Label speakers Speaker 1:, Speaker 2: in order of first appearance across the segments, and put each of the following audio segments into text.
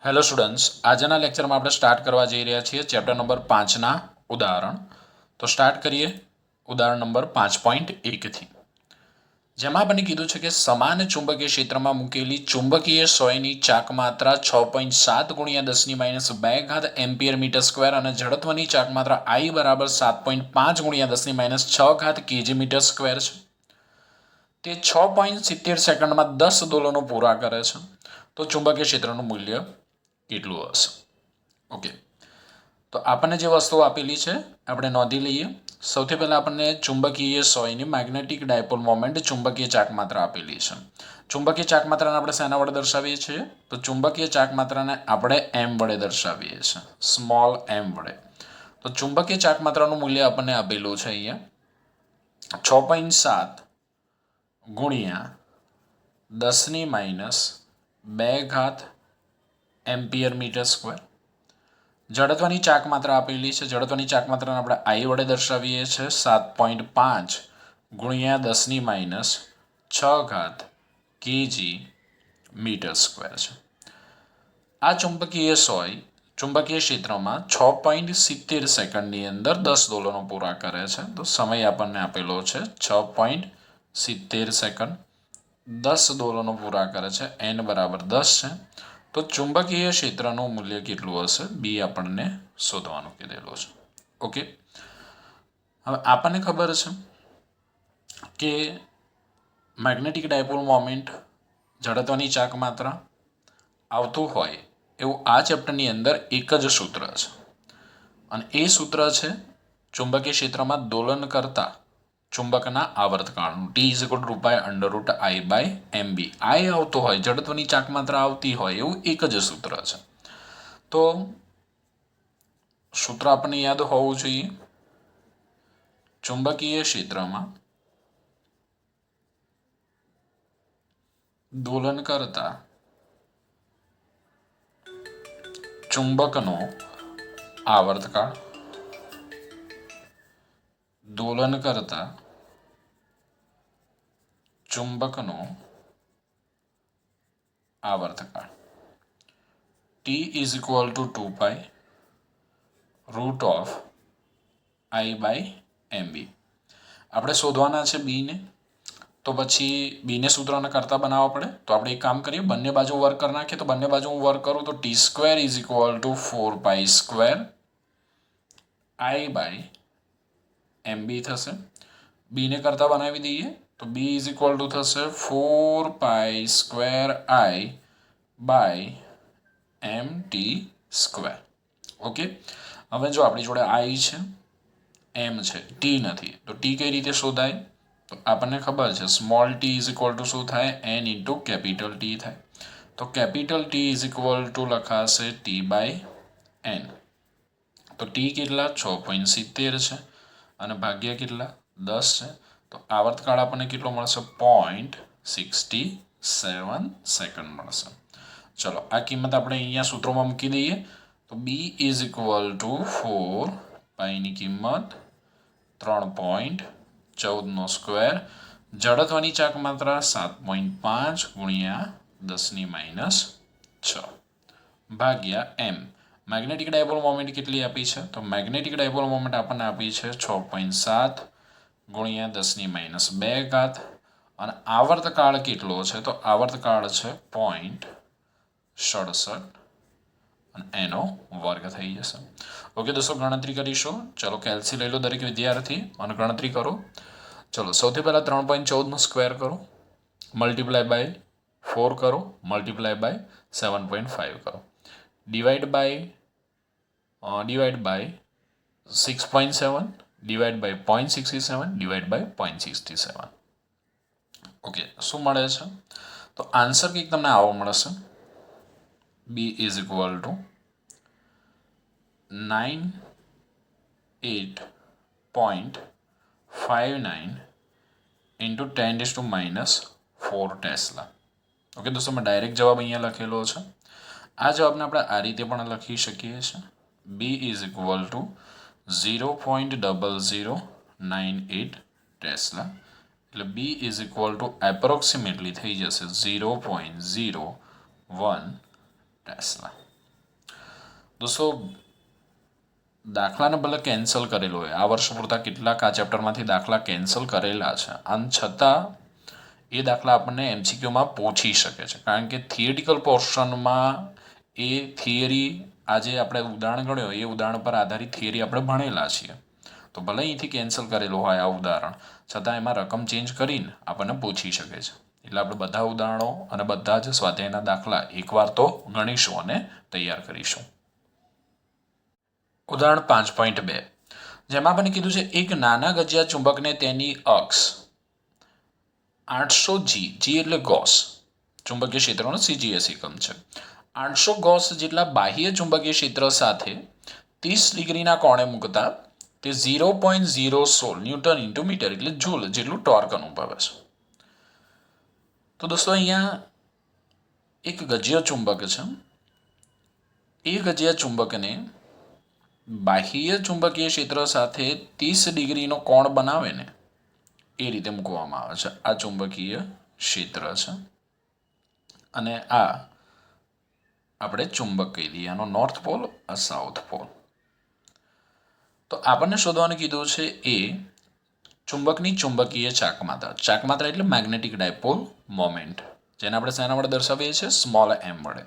Speaker 1: Hello students, આજના લેક્ચરમાં આપણે સ્ટાર્ટ કરવા જઈ રહ્યા છીએ ચેપ્ટર નંબર 5ના ઉદાહરણ. તો સ્ટાર્ટ કરીએ ઉદાહરણ નંબર 5.1થી, જેમાં આપણને કીધું છે કે સમાન ચુંબકીય ક્ષેત્રમાં મૂકેલી ચુંબકીય સોયની ચાકમાત્રા 6.7 ગુણ્યા 10⁻² એમ્પિયર મીટર સ્ક્વેર અને જડત્વની ચાકમાત્રા I બરાબર 7.5 ગુણ્યા 10⁻6 કેજી મીટર સ્ક્વેર છે. તે 6.70 સેકન્ડમાં 10 દોલનો પૂરા કરે છે. તો ચુંબકીય ક્ષેત્રનું મૂલ્ય કેટલું હશે? ઓકે, તો આપણને જે વસ્તુ આપેલી છે આપણે નોંધી લઈએ. સૌથી પહેલાં આપણને ચુંબકીય સોયની મેગ્નેટિક ડાયપોલ મોમેન્ટ ચુંબકીય ચાકમાત્રા આપેલી છે. ચુંબકીય ચાકમાત્રાને આપણે શેના વડે દર્શાવીએ છીએ? તો ચુંબકીય ચાકમાત્રાને આપણે એમ વડે દર્શાવીએ છીએ, સ્મોલ એમ વડે. તો ચુંબકીય ચાકમાત્રાનું મૂલ્ય આપણને આપેલું છે અહીંયા 6.7 ગુણ્યા 10⁻² એમ્પિયર મીટર સ્ક્વેર. જડત્વની ચાકમાત્રા આપેલી છે. જડત્વની ચાકમાત્રાને આપણે I વડે દર્શાવીએ છીએ 7.5 ગુણ્યા 10⁻6 કેજી મીટર સ્ક્વેર છે. આ ચુંબકીય સોય ચુંબકીય ક્ષેત્રમાં 6.70 સેકન્ડની અંદર 10 દોલનો પૂરા કરે છે. તો સમય આપણને આપેલો છે 6.70 સેકન્ડ, 10 દોલનો પૂરા કરે છે. n બરાબર 10 છે. તો ચુંબકીય ક્ષેત્રનું મૂલ્ય કેટલું હશે? બી આપણને શોધવાનું કીધેલું છે. ઓકે, હવે આપણને ખબર છે કે મેગ્નેટિક ડાયપોલ મોમેન્ટ જડત્વની ચાકમાત્રા આવતું હોય એવું આ ચેપ્ટરની અંદર એક જ સૂત્ર છે, અને એ સૂત્ર છે ચુંબકીય ક્ષેત્રમાં દોલન કરતા ચુંબકના આવર્તકાળનું T=2π√I/mb. I આવતો હોય, જડત્વની ચાકમાત્રા આવતી હોય એવું એક જ સૂત્ર છે. તો સૂત્ર આપણને યાદ હોવું જોઈએ. ચુંબકીય ક્ષેત્રમાં દોલન કરતા ચુંબકનો આવર્તકાળ, દોલન કરતા ચુંબકનો આવર્તકાળ T=2π√I/mb. આપણે શોધવાના છે બીને, તો પછી બીને સૂત્રને કરતા બનાવવા પડે. તો આપણે એક કામ કરીએ, બંને બાજુ વર્ક કરી નાખીએ. તો બંને બાજુ હું વર્ક કરું તો T²4π²I/mb થશે. બીને કરતા બનાવી દઈએ તો B થશે 4π²I/mt². ઓકે, હવે જો આપણી જોડે I છે, M છે, T નથી, તો T કઈ રીતે શોધાય? તો આપણને ખબર છે સ્મોલ t શું થાય? n ઇન્ટુ કેપિટલ T થાય. તો કેપિટલ T લખાશે T/n. તો T કેટલા? 6.70 છે અને ભાગ્યા કેટલા? 10 છે. તો આવર્તકાળ આપણને કેટલો મળશે? 0.67 સેકન્ડ મળશે. ચલો, આ કિંમત આપણે અહીંયા સૂત્રોમાં મૂકી દઈએ. તો B = 4 ની કિંમત 3.14². જડત્વની ચાકમાત્રા 7.5 ગુણ્યા 10⁻6 ભાગ્યા m. મેગ્નેટિક ડાયપોલ મોમેન્ટ કેટલી આપી છે? તો મેગ્નેટિક ડાયપોલ મોમેન્ટ આપણને આપી છે 6.7 ગુણ્યા 10⁻², અને આવર્તકાળ કેટલો છે? તો આવર્તકાળ છે 0.67 અને એનો વર્ગ થઈ જશે. ઓકે દોસ્તો, ગણતરી કરીશું. ચલો, કેલ્સી લઈ લો દરેક વિદ્યાર્થી અને ગણતરી કરો. ચલો, સૌથી પહેલાં 3.14 સ્ક્વેર કરો, મલ્ટીપ્લાય બાય 4 કરો, મલ્ટીપ્લાય બાય 7.5 કરો, divide by 6.7, divide by 0.67, divide by 0.67. Okay, શું મળે છે? તો આન્સર કંઈક તમને આવો મળશે. B = 98.59 into 10⁻4 tesla. ઓકે દોસ્તો, મેં ડાયરેક્ટ જવાબ અહીંયા લખેલો છે. આ જવાબને આપણે આ રીતે પણ લખી શકીએ છીએ. B = 0.0098 tesla. એટલે B એપ્રોક્સિમેટલી થઈ જશે 0.01 ટેસ્લા. દોસ્તો દાખલાને ભલે કેન્સલ કરેલો હોય, આ વર્ષ પૂરતા કેટલાક આ ચેપ્ટરમાંથી દાખલા કેન્સલ કરેલા છે, આમ છતાં એ દાખલા આપણને એમસીક્યુમાં પૂછી શકે છે, કારણ કે થિયરિટિકલ પોર્શનમાં એ થિયરી આજે આપણે ઉદાહરણ ગણ્યો એ ઉદાહરણ પર આધારિત થિયરી આપણે ભણેલા છીએ. તો ભલે અહીંથી કેન્સલ કરેલું હોય આ ઉદાહરણ, છતાં એમાં રકમ ચેન્જ કરીને આપણને પૂછી શકે છે. એટલે આપણે બધા ઉદાહરણો અને બધા જ સ્વાધ્યાયના દાખલા એકવાર તો ગણીશું અને તૈયાર કરીશું. ઉદાહરણ 5.2, જેમાં આપણને કીધું છે એક નાના ગજિયા ચુંબકને તેની અક્ષ 800 જી એટલે ગોસ, ચુંબકીય ક્ષેત્રનો CGS એકમ છે, 800 ગોસ જેટલા બાહ્ય ચુંબકીય ક્ષેત્ર સાથે 30 ડિગ્રીના કોણે મૂકતા તે 0.016 ન્યૂટન ઇન્ટુ મીટર એટલે જૂલ જેટલું ટોર્ક અનુભવે છે. તો દોસ્તો અહીંયા એક ગજિયો ચુંબક છે, એ ગજિયા ચુંબકને બાહ્ય ચુંબકીય ક્ષેત્ર સાથે 30 ડિગ્રીનો કોણ બનાવે ને એ રીતે મૂકવામાં આવે છે. આ ચુંબકીય ક્ષેત્ર છે અને આ આપણે ચુંબક કહી દઈએ, આનો નોર્થ પોલ, આ સાઉથ પોલ. તો આપણને શોધવાનું કીધું છે એ ચુંબકની ચુંબકીય ચાકમાત્રા એટલે મેગ્નેટિક ડાયપોલ મોમેન્ટ, જેને આપણે શેના વડે દર્શાવીએ છીએ? સ્મોલ એમ વડે.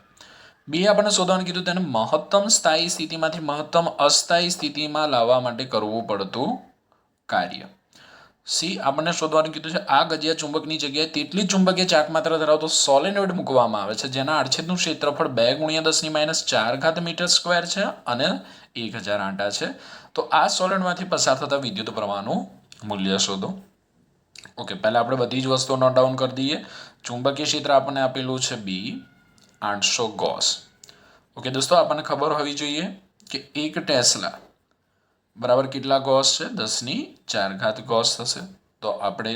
Speaker 1: બી આપણને શોધવાનું કીધું તેને મહત્તમ સ્થાયી સ્થિતિમાંથી મહત્તમ અસ્થાયી સ્થિતિમાં લાવવા માટે કરવું પડતું કાર્ય. સી આપણને શોધવાનું કીધું છે આ ગજિયા ચુંબકની જગ્યાએ તેટલી ચુંબકીય ચાકમાત્રા ધરાવતો સોલેનોઇડ મૂકવામાં આવે છે જેના આડછેદનું ક્ષેત્રફળ 2 × 10⁻⁴ મીટર સ્ક્વેર છે અને 1000 આંટા છે. તો આ સોલેનોઇડમાંથી પસાર થતા વિદ્યુત પ્રવાહનું મૂલ્ય શોધો. ઓકે, પહેલાં આપણે બધી જ વસ્તુઓ નોટ ડાઉન કરી દઈએ. ચુંબકીય ક્ષેત્ર આપણને આપેલું છે બી 800 ગોસ. ઓકે દોસ્તો, આપણને ખબર હોવી જોઈએ કે 1 ટેસ્લા બરાબર કેટલા ગોસ છે? 10⁴ ગોસ થશે. તો આપણે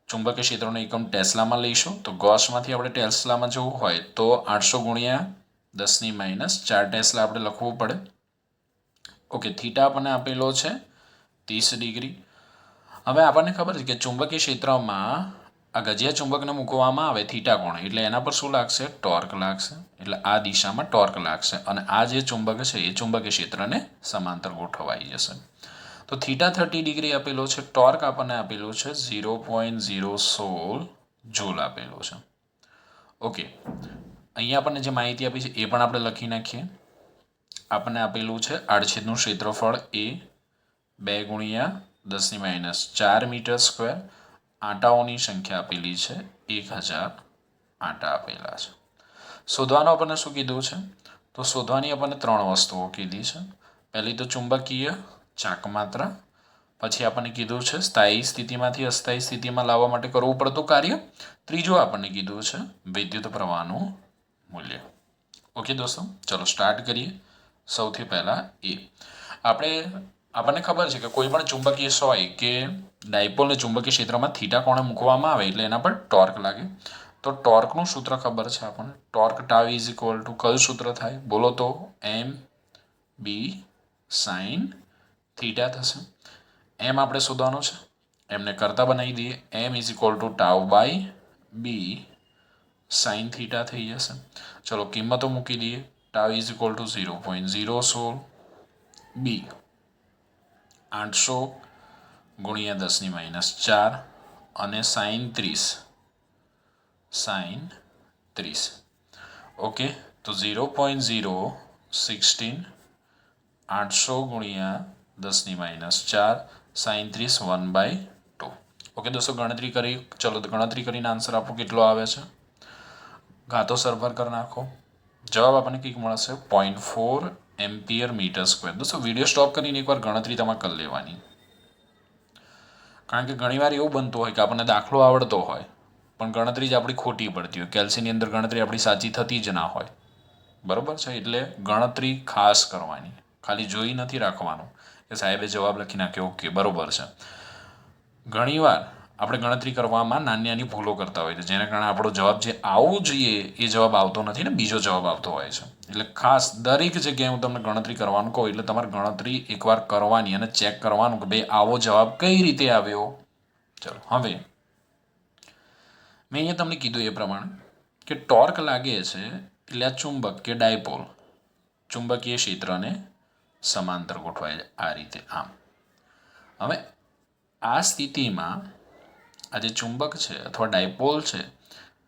Speaker 1: ચુંબકીય ક્ષેત્રનો એકમ ટેસ્લામાં લઈશું. તો ગોસમાંથી આપણે ટેસ્લામાં જવું હોય તો 800 × 10⁻⁴ ટેસ્લા આપણે લખવું પડે. ઓકે, થીટા આપણને આપેલો છે 30 ડિગ્રી. હવે આપણને ખબર છે કે ચુંબકીય ક્ષેત્રમાં આ ગજિયા ચુંબકને મૂકવામાં આવે થીટા કોણે, એટલે એના પર શું લાગશે? ટોર્ક લાગશે. એટલે આ દિશામાં ટોર્ક લાગશે અને આ જે ચુંબક છે એ ચુંબકીય ક્ષેત્રને સમાંતર ગોઠવાઈ જશે. તો થીટા 30 ડિગ્રી આપેલો છે, ટોર્ક આપણને આપેલું છે 0.016 જૂલ આપેલું છે. ઓકે, અહીંયા આપણને જે માહિતી આપી છે એ પણ આપણે લખી નાખીએ. આપણને આપેલું છે આડછેદનું ક્ષેત્રફળ એ 2 × 10⁻⁴ મીટર સ્ક્વેર, આંટાઓની સંખ્યા આપેલી છે 1000 આંટા આપેલા છે. શોધવાનું આપણને શું કીધું છે? તો શોધવાની આપણને 3 વસ્તુઓ કીધી છે. પહેલી તો ચુંબકીય ચાકમાત્રા, પછી આપણને કીધું છે સ્થાયી સ્થિતિમાંથી અસ્થાયી સ્થિતિમાં લાવવા માટે કરવું પડતું કાર્ય, ત્રીજું આપણને કીધું છે વિદ્યુત પ્રવાહનું મૂલ્ય. ઓકે દોસ્તો, ચલો સ્ટાર્ટ કરીએ. સૌથી પહેલાં એ આપણને ખબર છે કે કોઈ પણ ચુંબકીય હોય કે ડાયપોલને ચુંબકીય ક્ષેત્રમાં થીટા કોણે મૂકવામાં આવે એટલે એના પર ટોર્ક લાગે. તો ટોર્કનું સૂત્ર ખબર છે આપણને. Torque tau is equal two કયું સૂત્ર થાય? બોલો તો. એમ બી સાઇન થીટા થશે. એમ આપણે શોધવાનું છે, એમને કરતા બનાવી દઈએ. M is equal to tau by B sine theta થઈ જશે. ચલો કિંમતો મૂકી દઈએ. Tau is equal to 0.016, B 800 × 10⁻⁴ અને સાઇન 30. ઓકે, તો 0.016 800 × 10⁻⁴ સાઇન 30 1/2. ઓકે દોસ્તો, ગણતરી કરી. ચલો તો ગણતરી કરીને આન્સર આપો કેટલો આવે છે. ઘાતો સરભર કરી નાખો. જવાબ આપણને કંઈક મળશે 0.4 એમ્પિયર મીટર સ્ક્વેર. દોસ્તો વિડીયો સ્ટોપ કરીને એકવાર ગણતરી તમારે કરી લેવાની, કારણ કે ઘણીવાર એવું બનતું હોય કે આપણને દાખલો આવડતો હોય પણ ગણતરી જ આપણી ખોટી પડતી હોય. કેલ્સીની અંદર ગણતરી આપણી સાચી થતી જ ના હોય. બરાબર છે, એટલે ગણતરી ખાસ કરવાની. ખાલી જોઈ નથી રાખવાનું કે સાહેબે જવાબ લખી નાખ્યો, ઓકે બરાબર છે. ઘણીવાર આપણે ગણતરી કરવામાં નાની ભૂલો કરતા હોય છે, જેના કારણે આપણો જવાબ જે આવવો જોઈએ એ જવાબ આવતો નથી ને બીજો જવાબ આવતો હોય છે. એટલે ખાસ દરેક જગ્યાએ હું તમને ગણતરી કરવાનું કહું એટલે તમારે ગણતરી એકવાર કરવાની અને ચેક કરવાનું કે ભાઈ આવો જવાબ કઈ રીતે આવ્યો. ચલો હવે મેં અહીંયા તમને કીધું એ પ્રમાણે કે ટોર્ક લાગે છે એટલે આ ચુંબક કે ડાયપોલ ચુંબકીય ક્ષેત્રને સમાંતર ગોઠવાય આ રીતે આમ. હવે આ સ્થિતિમાં આ જે ચુંબક છે અથવા ડાયપોલ છે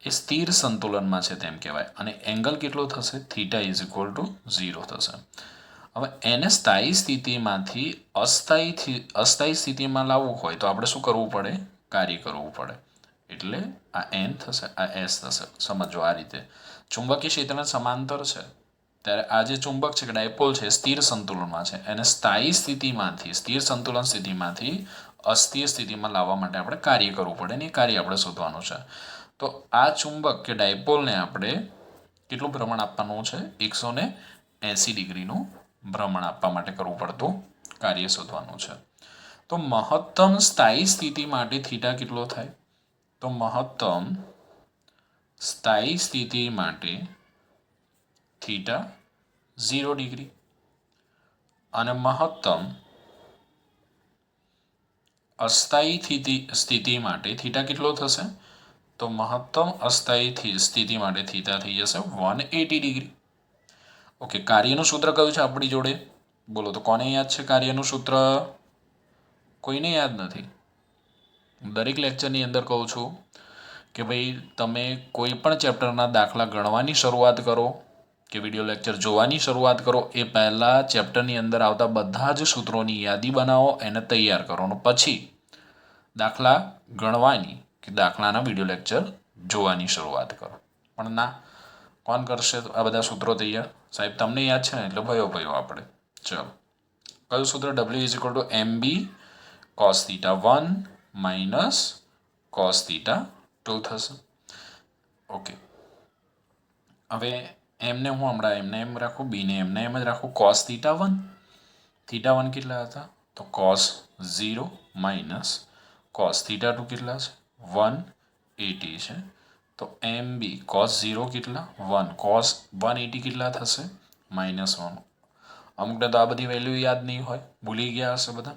Speaker 1: એ સ્થિર સંતુલનમાં છે તેમ કહેવાય અને એંગલ કેટલો થશે થીટા ઇઝ ઇક્વલ ટુ 0 થશે. હવે એને સ્થાયી સ્થિતિમાંથી અસ્થાયી સ્થિતિમાં લાવવું હોય તો આપણે શું કરવું પડે કાર્ય કરવું પડે એટલે આ એન થશે આ એસ થશે. સમજો આ રીતે ચુંબકીય ક્ષેત્રના સમાંતર છે ત્યારે આ જે ચુંબક છે કે ડાયપોલ છે સ્થિર સંતુલનમાં છે એને સ્થાયી સ્થિતિમાંથી સ્થિર સંતુલન સ્થિતિમાંથી અસ્થિર સ્થિતિમાં લાવવા માટે આપણે કાર્ય કરવું પડે ને એ કાર્ય આપણે શોધવાનું છે. તો આ ચુંબક કે ડાયપોલને આપણે કેટલું ભ્રમણ આપવાનું છે 180 ડિગ્રીનું ભ્રમણ આપવા માટે કરવું પડતું કાર્ય શોધવાનું છે. તો મહત્તમ સ્થાયી સ્થિતિ માટે થીટા કેટલો થાય તો મહત્તમ સ્થાયી સ્થિતિ માટે થીટા 0 ડિગ્રી અને મહત્તમ અસ્થાયી સ્થિતિ માટે થીટા કેટલો થશે તો મહત્તમ અસ્થાયી સ્થિતિ માટે થીટા થઈ જશે 180 ડિગ્રી. ઓકે કાર્યનું સૂત્ર કયું છે આપણી જોડે બોલો તો કોને યાદ છે કાર્યનું સૂત્ર કોઈને યાદ નથી. દરેક લેક્ચરની અંદર કહું છું કે ભાઈ તમે કોઈ પણ ચેપ્ટરના દાખલા ગણવાની શરૂઆત કરો કે વિડીયો લેક્ચર જોવાની શરૂઆત કરો એ પહેલાં ચેપ્ટરની અંદર આવતા બધા જ સૂત્રોની યાદી બનાવો એને તૈયાર કરો અને પછી દાખલા ગણવાની કે દાખલાના વિડીયો લેક્ચર જોવાની શરૂઆત કરો. પણ ના કોણ કરશે આ બધા સૂત્રો તૈયાર સાહેબ તમને યાદ છે ને એટલે ભયો આપણે. ચલો કયું સૂત્ર W is equal two MB cos theta 1 minus cos theta 2 થશે. ઓકે હવે એમને હું હમણાં એમને એમ રાખું બીને એમને એમ જ રાખું cos theta 1 theta 1 કેટલા હતા તો cos 0 minus cos theta 2 કેટલા છે 180 છે તો MB cos 0 કેટલા 1 cos 180 કેટલા થશે -1. અમુકને તો આ બધી વેલ્યુ યાદ નહીં હોય ભૂલી ગયા હશે બધા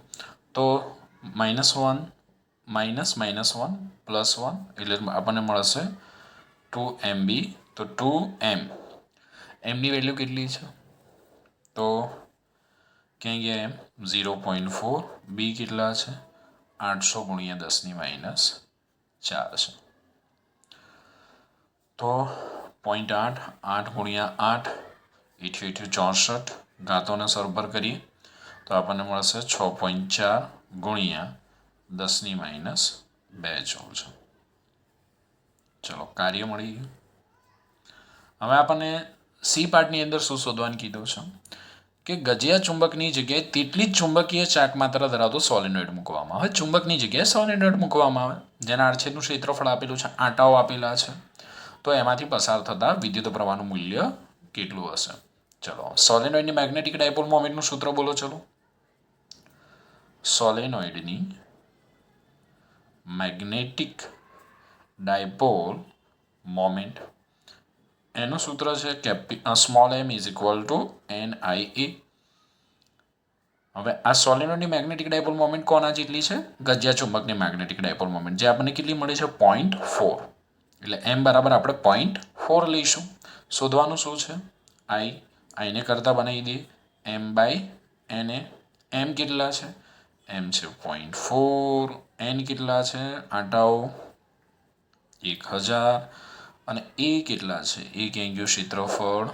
Speaker 1: તો -1 -1 +1 એટલે આપણને મળશે 2MB તો 2M એમની વેલ્યુ કેટલી છે તો ક્યાં ગયા એમ 0.4 બી કેટલા છે 800 × 10⁻⁴ છે તો 0.8 8 × 8 88 ઘાતોને સરભર કરીએ તો આપણને મળશે 6.4 × 10⁻² જૂલ છે. ચલો કાર્ય મળી ગયું. હવે આપણને સી પાર્ટની અંદર શું શોધવાનું કીધું છે કે ગજિયા ચુંબકની જગ્યાએ તેટલી જ ચુંબકીય ચાક માત્રા ધરાવતો સોલેનોઇડ મૂકવામાં આવે. ચુંબકની જગ્યાએ સોલેનોઇડ મૂકવામાં આવે જેના આડછેદનું ક્ષેત્રફળ આપેલું છે આંટાઓ આપેલા છે તો એમાંથી પસાર થતા વિદ્યુત પ્રવાહનું મૂલ્ય કેટલું હશે. ચલો સોલેનોઇડની મેગ્નેટિક ડાયપોલ મોમેન્ટનું સૂત્ર બોલો. ચલો સોલેનોઇડની મેગ્નેટિક ડાયપોલ મોમેન્ટ એનું સૂત્ર છે small m is equal two NIA. હવે આ સોલેનોઇડની મેગ્નેટિક ડાયપોલ મોમેન્ટ કોના જેટલી છે ગજિયા ચુંબકની મેગ્નેટિક ડાયપોલ મોમેન્ટ જે આપણને કેટલી મળી છે 0.4 એટલે m બરાબર આપણે 0.4 લઈશું. શોધવાનું શું છે આઈને કરતા બનાવી દઈએ m/NA. m કેટલા છે m છે 0.4 n કેટલા છે આંટાઓ 1000 અને એ કેટલા છે એ ક્યાં ગયું ક્ષેત્રફળ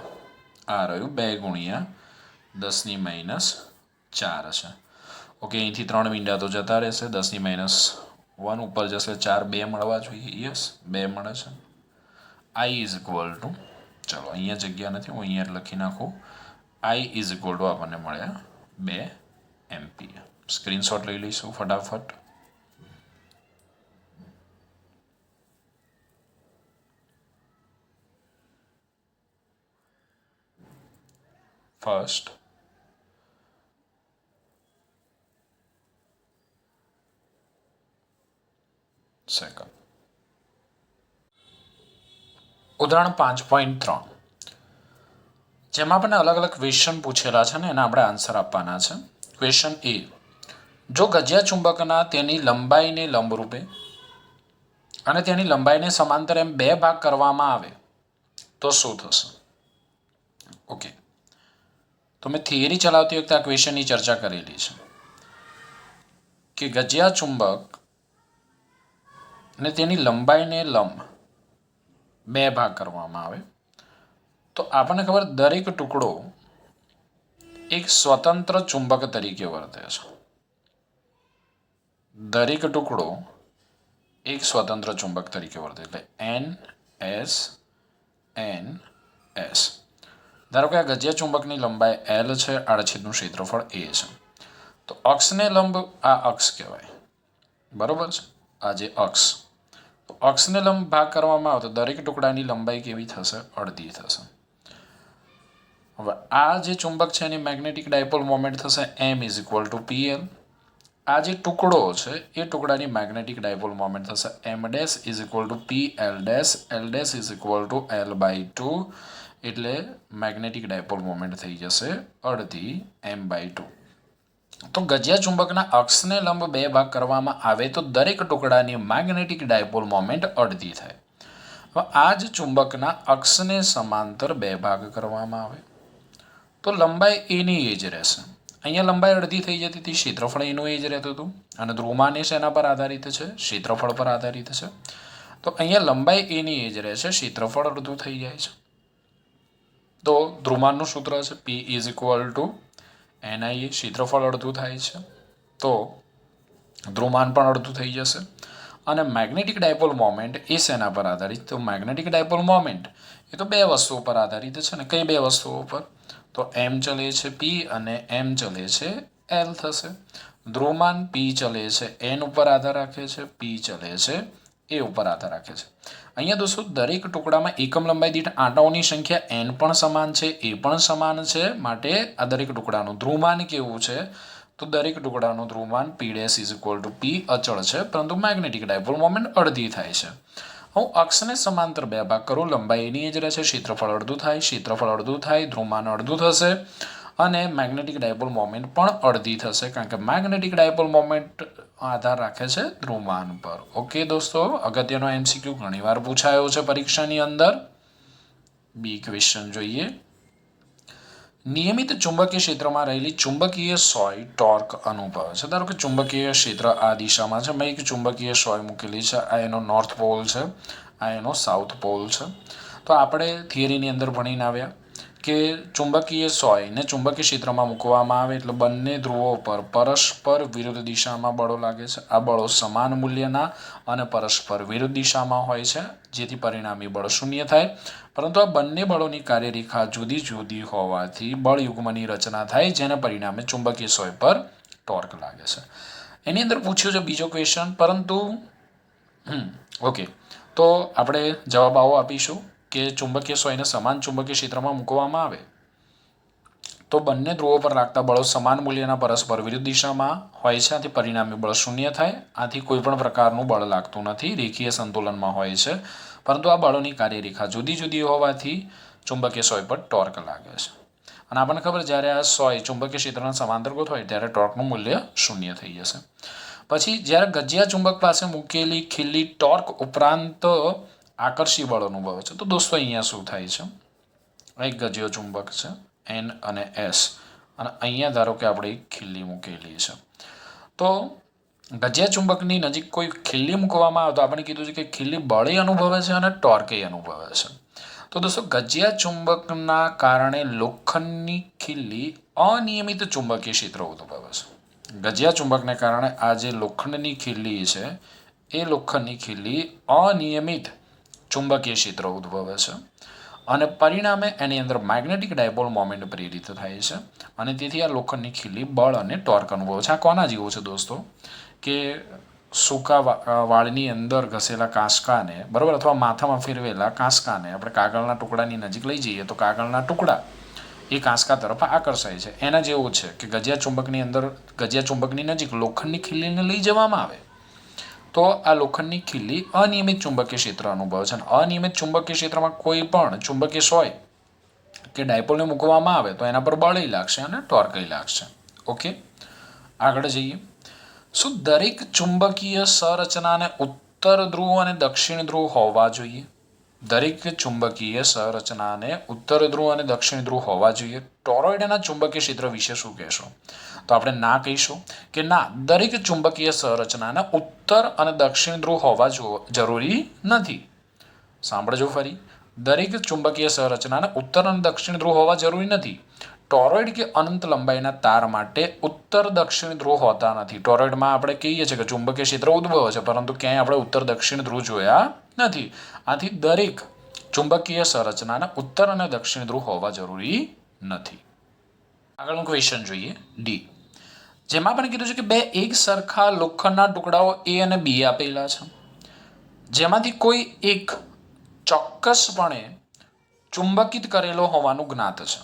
Speaker 1: આ રહ્યું 2 × 10⁻⁴ છે. ઓકે અહીંથી 3 મીંડા તો જતા રહેશે 10⁻1 ઉપર જશે 4 2 મળવા જોઈએ યસ 2 મળે છે. I ઇઝ ઇક્વલ ટુ ચલો અહીંયા જગ્યા નથી હું અહીંયા લખી નાખું I ઇઝ ઇક્વલ ટુ આપણને મળ્યા 2 એમ્પિયર. સ્ક્રીનશોટ લઈ લઈશું ફટાફટ. ફર્સ્ટ સેકન્ડ ઉદાહરણ 5.3 જેમાં આપણને અલગ અલગ ક્વેશ્ચન પૂછેલા છે ને એના આપણે આન્સર આપવાના છે. ક્વેશ્ચન એ જો ગજિયા ચુંબકના તેની લંબાઈને લંબરૂપે અને તેની લંબાઈને સમાંતર એમ 2 ભાગ કરવામાં આવે તો શું થશે. ઓકે તો મેં થિયરી ચલાવતી વખતે આ ક્વેશ્ચનની ચર્ચા કરેલી છે કે ગજિયા ચુંબક ને તેની લંબાઈને લંબ બે ભાગ કરવામાં આવે તો આપણને ખબર દરેક ટુકડો એક સ્વતંત્ર ચુંબક તરીકે વર્તે છે. દરેક ટુકડો એક સ્વતંત્ર ચુંબક તરીકે વર્તે એટલે NS. ધારો કે આ ગજિયા ચુંબકની લંબાઈ L છે, આડછેદનું ક્ષેત્રફળ A છે. તો અક્ષને લંબ આ અક્ષ કહેવાય, બરોબર છે, આ જે અક્ષ. તો અક્ષને લંબ ભાગ કરવામાં આવે તો દરેક ટુકડાની લંબાઈ કેવી થશે? અડધી થશે. હવે આ જે ચુંબક છે એની મેગ્નેટિક ડાયપોલ મોમેન્ટ થશે M=PL. આ જે ટુકડો છે એ ટુકડાની મેગ્નેટિક ડાયપોલ મોમેન્ટ થશે M'=PL', L'=L/2 એટલે મેગ્નેટિક ડાયપોલ મોમેન્ટ થઈ જશે અડધી M/2. તો ગજિયા ચુંબકના અક્ષને લંબ બે ભાગ કરવામાં આવે તો દરેક ટુકડાની મેગ્નેટિક ડાયપોલ મોમેન્ટ અડધી થાય. હવે આ જ ચુંબકના અક્ષને સમાંતર બે ભાગ કરવામાં આવે તો લંબાઈ એની એ જ રહેશે. અહીંયા લંબાઈ અડધી થઈ જતી હતી, ક્ષેત્રફળ એનું એ જ રહેતું હતું અને ધ્રુવમાન એ શેના પર આધારિત છે? ક્ષેત્રફળ પર આધારિત છે. તો અહીંયા લંબાઈ એની એ જ રહેશે, ક્ષેત્રફળ અડધું થઈ જાય છે. તો ધ્રુવમાનનું સૂત્ર છે P=NIA. ક્ષેત્રફળ અડધું થાય છે તો ધ્રુવમાન પણ અડધું થઈ જશે. અને મેગ્નેટિક ડાયપોલ મોમેન્ટ એ શેના પર આધારિત? તો મેગ્નેટિક ડાયપોલ મોમેન્ટ એ તો બે વસ્તુઓ પર આધારિત છે ને. કઈ બે વસ્તુઓ પર? તો M ચલે છે P અને M ચલે છે L થશે. ધ્રુવમાન P ચલે છે N ઉપર આધાર રાખે છે, P ચલે છે A ઉપર આધાર રાખે છે. અહીંયા દોસ્તો દરેક ટુકડામાં એકમ લંબાઈ દીઠ આંટાઓની સંખ્યા N પણ સમાન છે, A પણ સમાન છે. માટે આ દરેક ટુકડાનું ધ્રુવમાન કેવું છે? તો દરેક ટુકડાનું ધ્રુવમાન P' P અચળ છે, પરંતુ મેગ્નેટિક ડાયપોલ મોમેન્ટ અડધી થાય છે. હું અક્ષને સમાંતર બે ભાગ કરું, લંબાઈ એની જ રહેશે, ક્ષેત્રફળ અડધું થાય, ધ્રુવમાન અડધું થશે અને મેગ્નેટિક ડાયપોલ મોમેન્ટ પણ અડધી થશે, કારણ કે મેગ્નેટિક ડાયપોલ મોમેન્ટ આધાર રાખે છે ધ્રુવમાન પર. ઓકે દોસ્તો, અગત્યનો MCQ ઘણીવાર પૂછાયો છે પરીક્ષાની અંદર. બી ક્વેશ્ચન જોઈએ. નિયમિત ચુંબકીય ક્ષેત્રમાં રહેલી ચુંબકીય સોય ટોર્ક અનુભવે છે. ધારો કે ચુંબકીય ક્ષેત્ર આ દિશામાં છે, મેં એક ચુંબકીય સોય મૂકેલી છે, આ એનો નોર્થ પોલ છે, આ એનો સાઉથ પોલ છે. તો આપણે થિયરીની અંદર ભણીને આવ્યા કે ચુંબકીય સોયને ચુંબકીય ક્ષેત્રમાં મૂકવામાં આવે એટલે બંને ધ્રુવો પર પરસ્પર વિરુદ્ધ દિશામાં બળો લાગે છે. આ બળો સમાન મૂલ્યના અને પરસ્પર વિરુદ્ધ દિશામાં હોય છે, જેથી પરિણામી બળ શૂન્ય થાય. પરંતુ આ બંને બળોની કાર્યરેખા જુદી જુદી હોવાથી બળયુગ્મની રચના થાય, જેને પરિણામે ચુંબકીય સોય પર ટોર્ક લાગે છે. એની અંદર પૂછ્યું છે બીજો ક્વેશ્ચન, પરંતુ ઓકે, તો આપણે જવાબ આવો આપીશું કે ચુંબકીય સોયને સમાન ચુંબકીય ક્ષેત્રમાં મૂકવામાં આવે તો બંને ધ્રુવો પર લાગતા બળો સમાન મૂલ્યના પરસ્પર વિરુદ્ધ દિશામાં હોય છે, આથી પરિણામી બળ શૂન્ય થાય. આથી કોઈ પણ પ્રકારનું બળ લાગતું નથી, રેખીય સંતુલનમાં હોય છે. પરંતુ આ બળોની કાર્યરેખા જુદી જુદી હોવાથી ચુંબકીય સોય પર ટોર્ક લાગે છે. અને આપણને ખબર, જ્યારે આ સોય ચુંબકીય ક્ષેત્રના સમાંતરગત હોય ત્યારે ટોર્કનું મૂલ્ય શૂન્ય થઈ જશે. પછી જ્યારે ગજિયા ચુંબક પાસે મૂકેલી ખીલ્લી ટોર્ક ઉપરાંત આકર્ષી બળ અનુભવે છે. તો દોસ્તો અહીંયા શું થાય છે? એક ગજિયો ચુંબક છે N અને S, અને અહીંયા ધારો કે આપણે એક ખીલ્લી મૂકેલી છે. તો ગજિયા ચુંબકની નજીક કોઈ ખીલ્લી મૂકવામાં આવે તો આપણે કીધું છે કે ખીલ્લી બળે અનુભવે છે અને ટોર્કે અનુભવે છે. તો દોસ્તો ગજિયા ચુંબકના કારણે લોખંડની ખીલ્લી અનિયમિત ચુંબકીય ક્ષેત્ર ઉદ્ભવે છે. ગજિયા ચુંબકને કારણે આ જે લોખંડની ખીલ્લી છે એ લોખંડની ખીલ્લી અનિયમિત ચુંબકીય ક્ષેત્ર ઉદ્ભવે છે અને પરિણામે એની અંદર મેગ્નેટિક ડાયપોલ મોમેન્ટ પ્રેરિત થાય છે અને તેથી આ લોખંડની ખીલ્લી બળ અને ટોર્ક અનુભવે છે. આ કોના જેવું છે દોસ્તો? કે સૂકા વાળની અંદર ઘસેલા કાંસકાને, બરાબર, અથવા માથામાં ફેરવેલા કાંસકાને આપણે કાગળના ટુકડાની નજીક લઈ જઈએ તો કાગળના ટુકડા એ કાંસકા તરફ આકર્ષાય છે. એના જેવું છે કે ગજિયા ચુંબકની અંદર, ગજિયા ચુંબકની નજીક લોખંડની ખીલ્લીને લઈ જવામાં આવે તો આ લોખંડની ખીલ્લી અનિયમિત ચુંબકીય ક્ષેત્ર અનુભવે છે. અને અનિયમિત ચુંબકીય ક્ષેત્રમાં કોઈ પણ ચુંબકીય સોય કે ડાયપોલને મૂકવામાં આવે તો એના પર બળ લાગશે અને ટોર્ક લાગશે. ઓકે, આગળ જઈએ. શું દરેક ચુંબકીય સંરચનાને ઉત્તર ધ્રુવ અને દક્ષિણ ધ્રુવ હોવા જોઈએ? દરેક ચુંબકીય સંરચનાને ઉત્તર ધ્રુવ અને દક્ષિણ ધ્રુવ હોવા જોઈએ. ટોરોઇડના ચુંબકીય ક્ષેત્ર વિશે શું કહેશો? તો આપણે ના કહીશું કે ના, દરેક ચુંબકીય સંરચનાના ઉત્તર અને દક્ષિણ ધ્રુવ હોવા જરૂરી નથી. સાંભળજો ફરી, દરેક ચુંબકીય સંરચનાના ઉત્તર અને દક્ષિણ ધ્રુવ હોવા જરૂરી નથી. ટોરોઇડ કે અનંત લંબાઈના તાર માટે ઉત્તર દક્ષિણ ધ્રુવ હોતા નથી. ટોરોઇડમાં આપણે કહીએ છીએ કે ચુંબકીય ક્ષેત્ર ઉદ્ભવે છે, પરંતુ ક્યાંય આપણે ઉત્તર દક્ષિણ ધ્રુવ જોયા નથી. આથી દરેક ચુંબકીય સંરચનાના ઉત્તર અને દક્ષિણ ધ્રુવ હોવા જરૂરી નથી. આગળનું ક્વેશ્ચન જોઈએ, ડી, જેમાં પણ કીધું છે કે બે એક સરખા લોખંડના ટુકડાઓ એ અને બી આપેલા છે, જેમાંથી કોઈ એક ચોક્કસપણે ચુંબકિત કરેલો હોવાનું જ્ઞાત છે.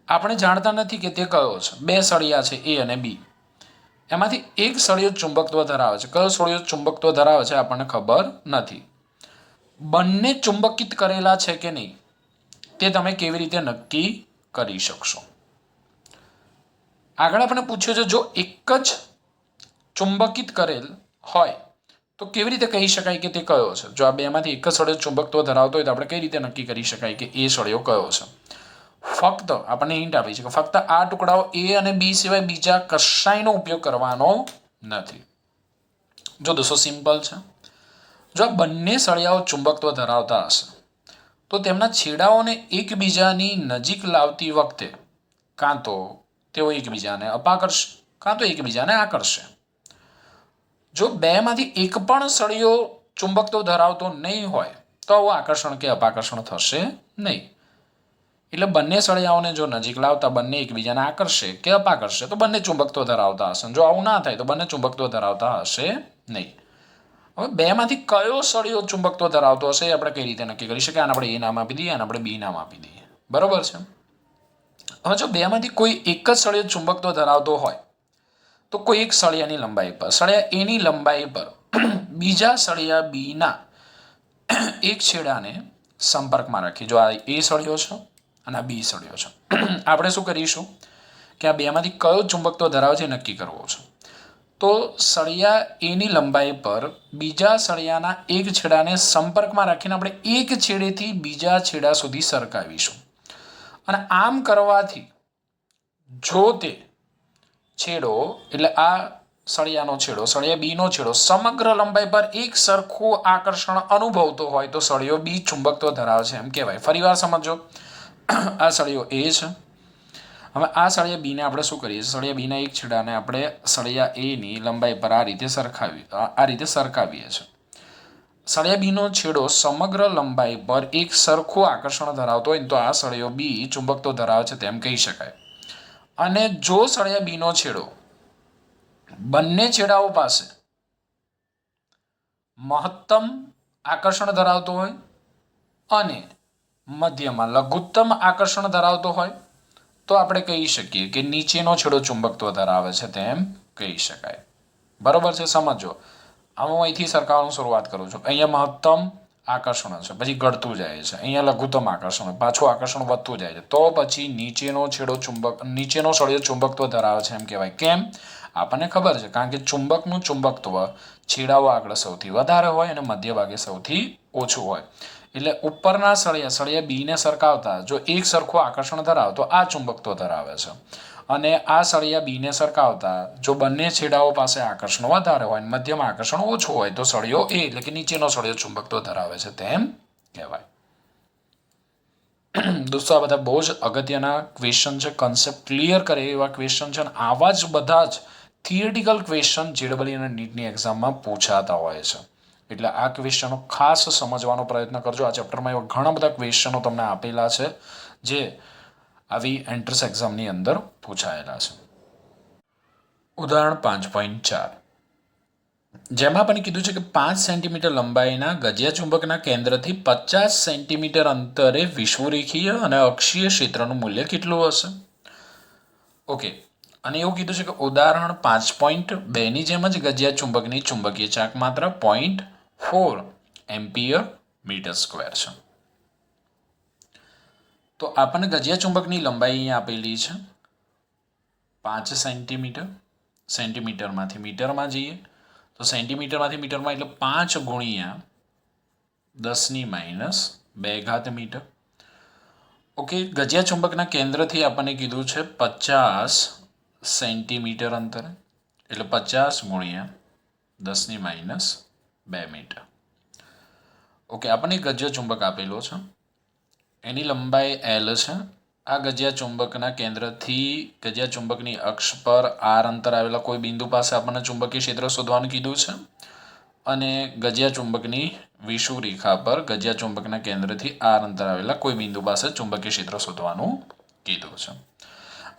Speaker 1: આપણે જાણતા નથી કે તે કયો છે. બે સળિયા છે એ અને બી, એમાંથી એક સળિયો ચુંબકત્વ ધરાવે છે. કયો સળિયો ચુંબકત્વ ધરાવે છે આપણને ખબર નથી. બંને ચુંબકિત કરેલા છે કે નહીં તે તમે કેવી રીતે નક્કી કરી શકશો? આગળ આપણે પૂછ્યું છે જો એક જ ચુંબકિત કરેલ હોય તો કેવી રીતે કહી શકાય કે તે કયો છે? જો આ બેમાંથી એક જ સળિયો ચુંબકત્વ ધરાવતો હોય તો આપણે કઈ રીતે નક્કી કરી શકાય કે એ સળિયો કયો છે? ફક્ત આપણને હિન્ટ આપી છે કે ફક્ત આ ટુકડાઓ એ અને બી સિવાય બીજા કશાયનો ઉપયોગ કરવાનો નથી. જો દોસ્તો સિમ્પલ છે. જો આ બંને સળિયાઓ ચુંબકત્વ ધરાવતા હશે તો તેમના છેડાઓને એકબીજાની નજીક લાવતી વખતે કાં તો તેઓ એકબીજાને અપાકર્ષે કાં તો એકબીજાને આકર્ષે. જો બેમાંથી એક પણ સળિયો ચુંબકત્વ ધરાવતો નહીં હોય તો આવું આકર્ષણ કે અપાકર્ષણ થશે નહીં. એટલે બંને સળિયાઓને જો નજીક લાવતા બંને એકબીજાને આકર્ષે કે અપાકર્ષે તો બંને ચુંબકત્વ ધરાવતા હશે. જો આવું ના થાય તો બંને ચુંબકત્વ ધરાવતા હશે નહીં. હવે બેમાંથી કયો સળિયો ચુંબકત્વ ધરાવતો હશે એ આપણે કઈ રીતે નક્કી કરી શકીએ? આને આપણે એ નામ આપી દઈએ, આને આપણે બી નામ આપી દઈએ. બરોબર છે. હવે જો બેમાંથી કોઈ એક જ સળિયો ચુંબકત્વ ધરાવતો હોય તો કોઈ એક સળિયાની લંબાઈ પર, સળિયા એની લંબાઈ પર બીજા સળિયા બીના એક છેડાને સંપર્કમાં રાખી. જો આ એ સળિયો છે અને આ બી સળિયો છે, આપણે શું કરીશું કે આ બેમાંથી કયો ચુંબકત્વ ધરાવે છે નક્કી કરવો છે. તો સળિયા એની લંબાઈ પર બીજા સળિયાના એક છેડાને સંપર્કમાં રાખીને આપણે એક છેડેથી બીજા છેડા સુધી સરકાવીશું. અને આમ કરવાથી જો તે છેડો એટલે આ સળિયાનો છેડો, સળિયા બીનો છેડો સમગ્ર લંબાઈ પર એક સરખું આકર્ષણ અનુભવતો હોય તો સળિયો બી ચુંબકત્વ ધરાવે છે એમ કહેવાય. ફરીવાર સમજો, આ સળિયો એ છે. હવે આ સળિયા બીને આપણે શું કરીએ? સળિયા બીના એક છેડાને આપણે સળિયા એની લંબાઈ પર આ રીતે સરકાવીએ છીએ. સળિયા બીનો છેડો સમગ્ર લંબાઈ પર એક સરખું આકર્ષણ ધરાવતો હોય તો આ સળિયો બી ચુંબકત્વ ધરાવે છે તેમ કહી શકાય. અને જો સળિયા બીનો છેડો બંને છેડાઓ પાસે મહત્તમ આકર્ષણ ધરાવતો હોય અને મધ્યમાં લઘુત્તમ આકર્ષણ ધરાવતો હોય તો આપણે કહી શકીએ કે નીચેનો છેડો ચુંબકત્વ ધરાવે છે તેમ કહી શકાય. બરોબર છે? સમજો, હું અહીંથી સરખાવવાનું શરૂઆત કરું છું. અહીંયા મહત્તમ આકર્ષણ છે, પછી ઘટતું જાય છે. અહીંયા લઘુત્તમ આકર્ષણ, પાછું આકર્ષણ વધતું જાય છે. તો પછી નીચેનો સળિયો ચુંબકત્વ ધરાવે છે એમ કહેવાય. કેમ? આપણને ખબર છે, કારણ કે ચુંબકનું ચુંબકત્વ છેડાઓ આગળ સૌથી વધારે હોય અને મધ્ય ભાગે સૌથી ઓછું હોય. એટલે ઉપરના સળિયા બીને સરખાવતા જો એક સરખું આકર્ષણ ધરાવે તો આ ચુંબકત્વ ધરાવે છે, અને આ સળિયા બીને સરખાવતા જો બંને છેડાઓ પાસે આકર્ષણ વધારે હોય મધ્યમાં આકર્ષણ ઓછું હોય તો સળિયો એ એટલે કે નીચેનો સળિયો ચુંબકત્વ ધરાવે છે તેમ કહેવાય. દોસ્તો આ બધા બહુ જ અગત્યના ક્વેશ્ચન છે. કન્સેપ્ટ ક્લિયર કરે એવા ક્વેશ્ચન છે, અને આવા જ બધા જ થિયરિટિકલ ક્વેશ્ચન જેડબલઈ અને નીટની એક્ઝામમાં પૂછાતા હોય છે. એટલે આ ક્વેશ્ચનો ખાસ સમજવાનો પ્રયત્ન કરજો. આ ચેપ્ટરમાં એવા ઘણા બધા ક્વેશ્ચનો તમને આપેલા છે જે આવી એન્ટ્રન્સ એક્ઝામની અંદર પૂછાયેલા છે. ઉદાહરણ 5.4, જેમાં પણ કીધું છે કે 5 સેન્ટીમીટર લંબાઈના ગજિયા ચુંબકના કેન્દ્રથી 50 સેન્ટીમીટર અંતરે વિષુવરેખીય અને અક્ષીય ક્ષેત્રનું મૂલ્ય કેટલું હશે? ઓકે, અને એવું કીધું છે કે ઉદાહરણ 5.2ની જેમ જ ગજિયા ચુંબકની ચુંબકીય ચાક માત્રા 0.4 એમ્પિયર મીટર સ્ક્વેર છે. તો આપણને ગજિયા ચુંબકની લંબાઈ અહીંયા આપેલી છે 5 સેન્ટીમીટર. સેન્ટીમીટરમાંથી મીટરમાં જઈએ તો સેન્ટીમીટરમાંથી મીટરમાં એટલે 5 ગુણ્યા 10⁻2 મીટર. ઓકે, ગજિયા ચુંબકના કેન્દ્રથી આપણને કીધું છે 50 સેન્ટીમીટર અંતરે, એટલે 50 ગુણ્યા 10⁻2 મીટર. ઓકે, આપણને ગજ્ય ચુંબક આપેલો છે, એની લંબાઈ L છે. આ ગજિયા ચુંબકના કેન્દ્રથી ગજિયા ચુંબકની અક્ષ પર R અંતર આવેલા કોઈ બિંદુ પાસે આપણને ચુંબકીય ક્ષેત્ર શોધવાનું કીધું છે, અને ગજિયા ચુંબકની વિષુવરેખા પર ગજિયા ચુંબકના કેન્દ્રથી R અંતર આવેલા કોઈ બિંદુ પાસે ચુંબકીય ક્ષેત્ર શોધવાનું કીધું છે.